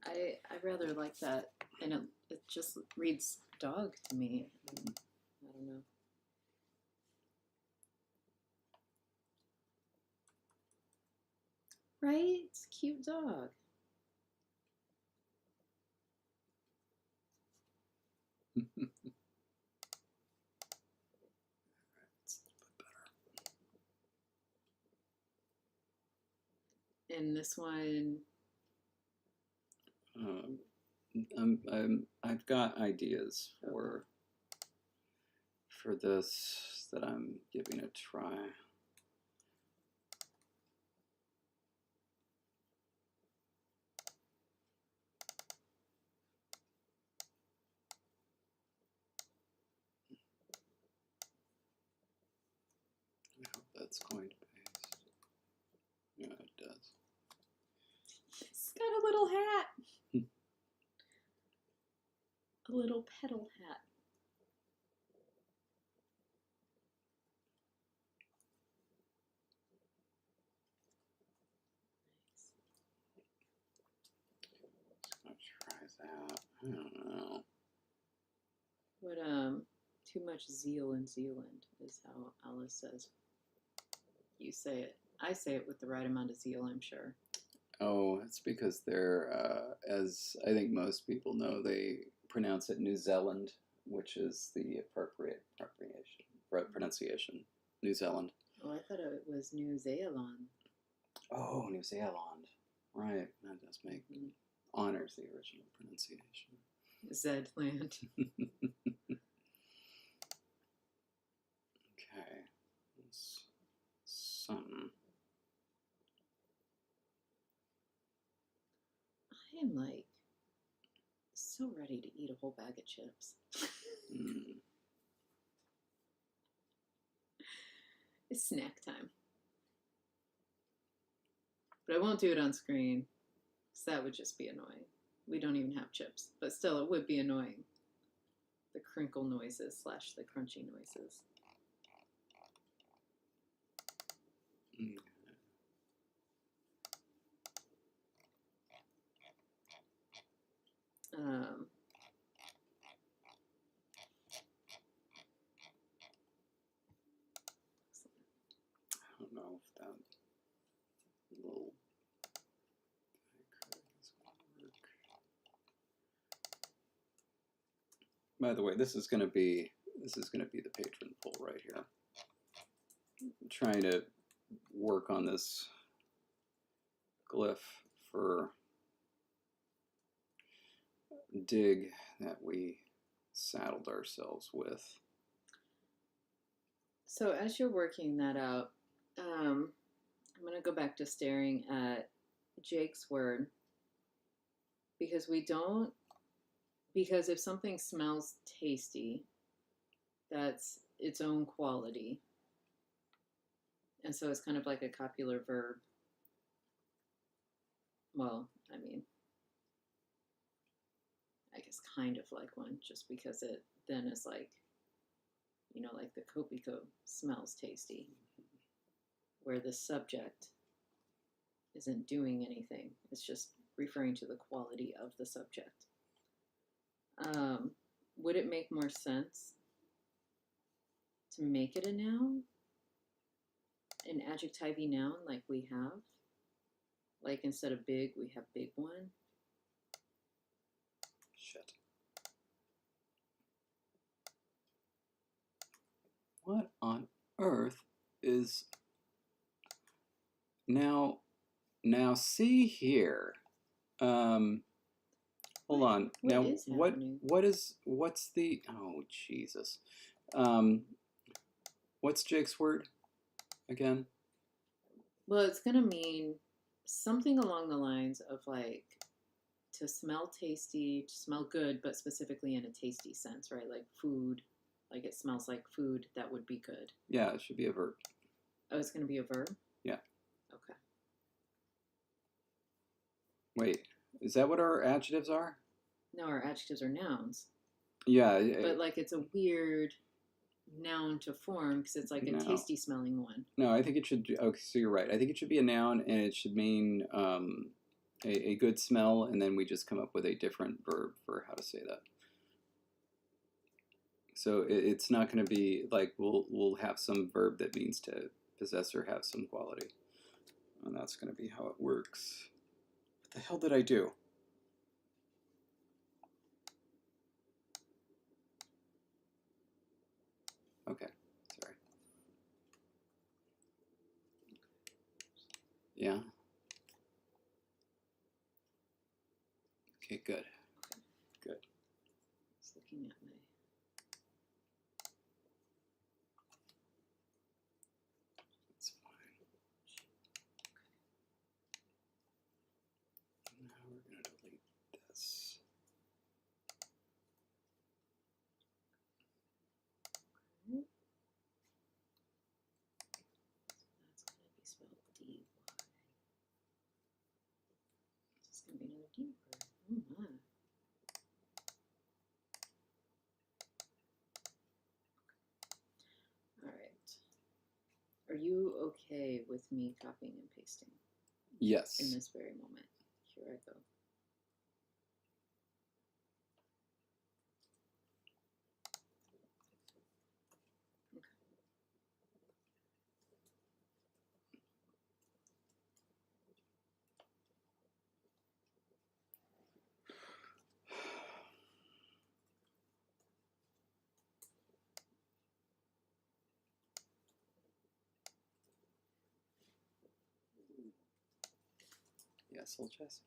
I rather like that, and it just reads dog to me. I don't know. Right? It's a cute dog. And this one, I've got ideas for this that I'm giving a try. I hope that's going to paste. Yeah, it does. it's got a little hat. A little petal hat. I'll try that. I don't know. What too much zeal in Zealand is how Alice says. You say it. I say it with the right amount of zeal, I'm sure. Oh, it's because they're, as I think most people know, they pronounce it New Zealand, which is the appropriate pronunciation. New Zealand. Oh, I thought it was New Zealand. Oh, New Zealand. Right, that does make honors the original pronunciation. Zed land. Okay. Some. I am like so ready to eat a whole bag of chips. It's snack time. But I won't do it on screen, because that would just be annoying. We don't even have chips, but still, it would be annoying. The crinkle noises / the crunchy noises. I don't know if that little is going to work. By the way, this is going to be the patron poll right here. I'm trying to work on this glyph for dig that we saddled ourselves with. So as you're working that out, I'm going to go back to staring at Jake's word, because if something smells tasty, that's its own quality. And so it's kind of like a copular verb. Well, I mean, I guess kind of like one, just because it then is like, like the Kopiko smells tasty, where the subject isn't doing anything. It's just referring to the quality of the subject. Would it make more sense to make it a noun? An adjectivey noun like we have? Like instead of big, we have big one? Shit. What on earth is... Now see here. Hold on. Now, what's the... Oh, Jesus. What's Jake's word again? Well, it's going to mean something along the lines of like to smell tasty, to smell good, but specifically in a tasty sense, right? Like food, like it smells like food, that would be good. Yeah, it should be a verb. Oh, it's going to be a verb? Yeah. Okay. Wait, is that what our adjectives are? No, our adjectives are nouns. Yeah. But like it's a weird noun to form because it's like a tasty smelling one. No, I think it should... Okay, so you're right. I think it should be a noun, and it should mean a good smell, and then we just come up with a different verb for how to say that. So it's not going to be like we'll have some verb that means to possess or have some quality. And that's going to be how it works. What the hell did I do? Okay, sorry. Yeah. Okay, good. Good. Just looking at my... That's fine. Now we're going to delete this. Okay. So that's going to be spelled D-Y. This is going to be another D word. Oh my. All right. Are you okay with me copying and pasting? Yes. In this very moment. Here I go. Yes, old Jesse.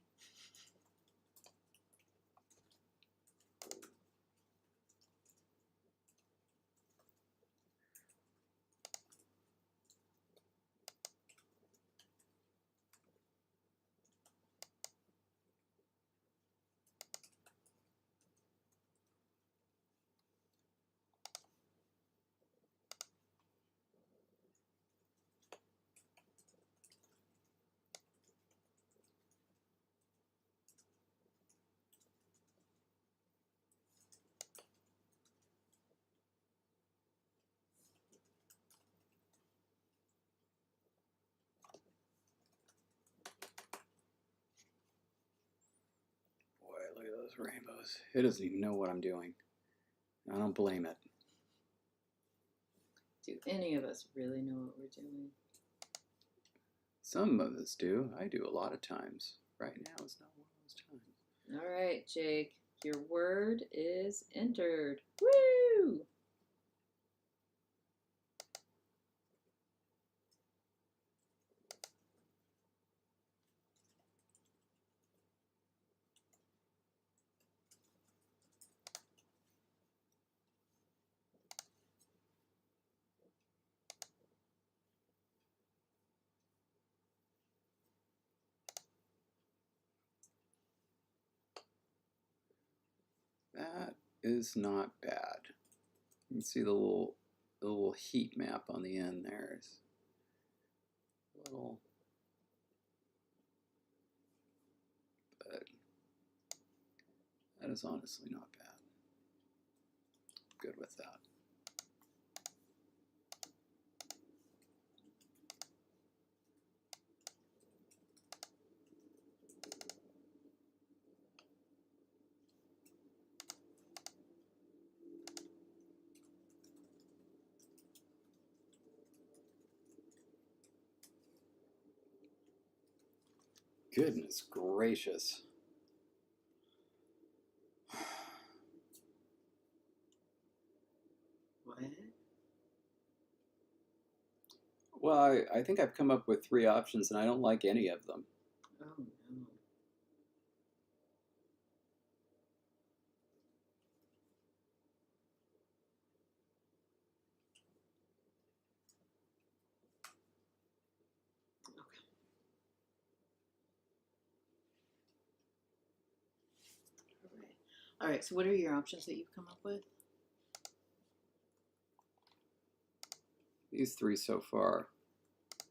with rainbows. It doesn't even know what I'm doing. I don't blame it. Do any of us really know what we're doing? Some of us do. I do a lot of times. Right now is not one of those times. All right, Jake, your word is entered. Woo! That is not bad. You can see the little heat map on the end there. Is a little, but that is honestly not bad. Good with that. Goodness gracious. What? Well, I think I've come up with 3 options and I don't like any of them. Oh, no. All right, so what are your options that you've come up with? These 3 so far.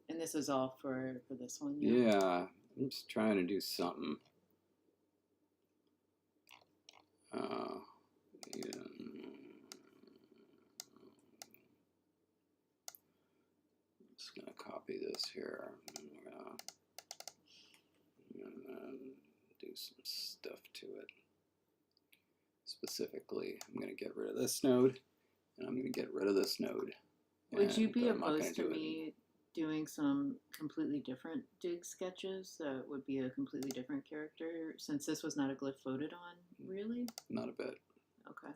And this is all for this one? Yeah, I'm just trying to do something. Yeah. I'm just going to copy this here. And then do some stuff to it. Specifically, I'm going to get rid of this node, and I'm going to get rid of this node. Would you be I'm not opposed gonna to do me doing some completely different dig sketches that would be a completely different character, since this was not a glyph voted on, really? Not a bit. Okay.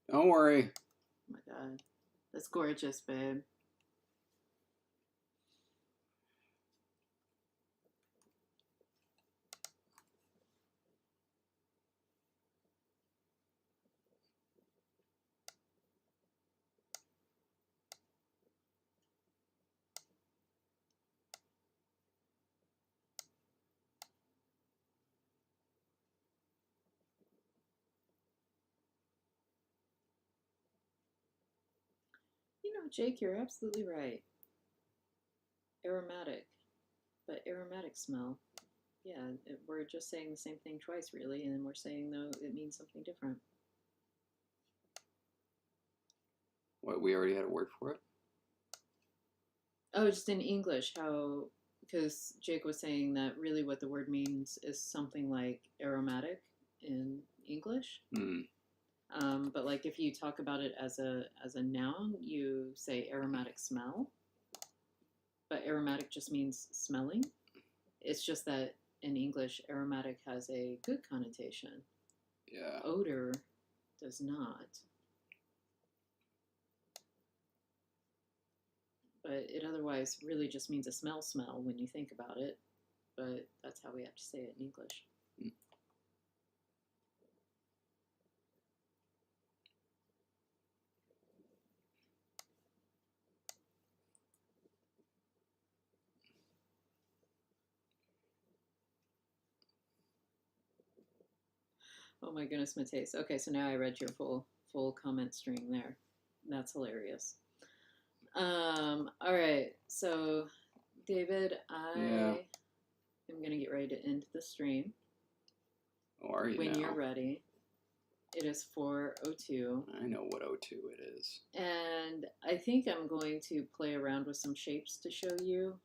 Don't worry. Oh my god. That's gorgeous, babe. You know, Jake, you're absolutely right. Aromatic. But aromatic smell. Yeah, we're just saying the same thing twice, really, and we're saying, though, it means something different. What, we already had a word for it? Oh, just in English, how, because Jake was saying that really what the word means is something like aromatic in English. But like if you talk about it as a noun, you say aromatic smell. But aromatic just means smelling. It's just that in English, aromatic has a good connotation. Yeah. Odor does not. But it otherwise really just means a smell when you think about it. But that's how we have to say it in English. Oh my goodness, Mateus. Okay, so now I read your full comment string there. That's hilarious. All right, so David, I am gonna get ready to end the stream. Oh, are you when now? you're ready. It is 402. I know what O2 it is. And I think I'm going to play around with some shapes to show you.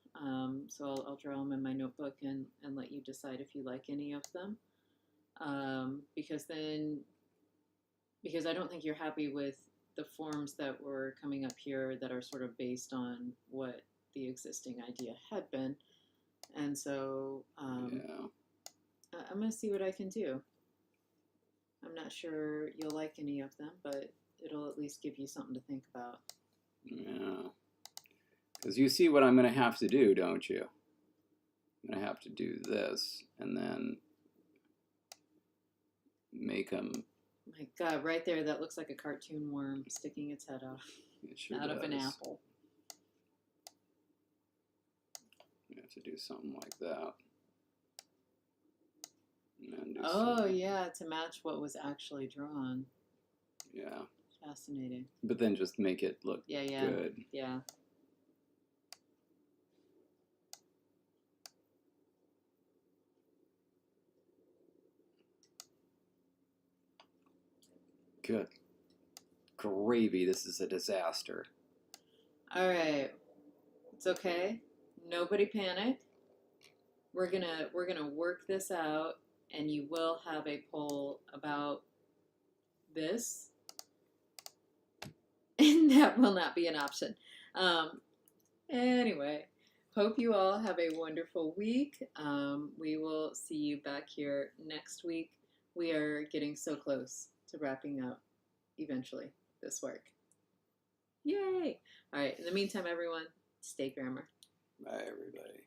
So I'll draw them in my notebook and let you decide if you like any of them. Because I don't think you're happy with the forms that were coming up here that are sort of based on what the existing idea had been. And so Yeah. I'm going to see what I can do. I'm not sure you'll like any of them, but it'll at least give you something to think about. Yeah. Because you see what I'm going to have to do, don't you? I'm going to have to do this and then make them. My God, right there, that looks like a cartoon worm sticking its head out of an apple. You have to do something like that. Oh, yeah, to match what was actually drawn. Yeah. Fascinating. But then just make it look good. Yeah. Good gravy, this is a disaster. All right. It's okay. Nobody panic. We're gonna work this out, and you will have a poll about this, and that will not be an option. Anyway, hope you all have a wonderful week. We will see you back here next week. We are getting so close to wrapping up eventually this work. Yay! All right, in the meantime, everyone, stay grammar. Bye, everybody.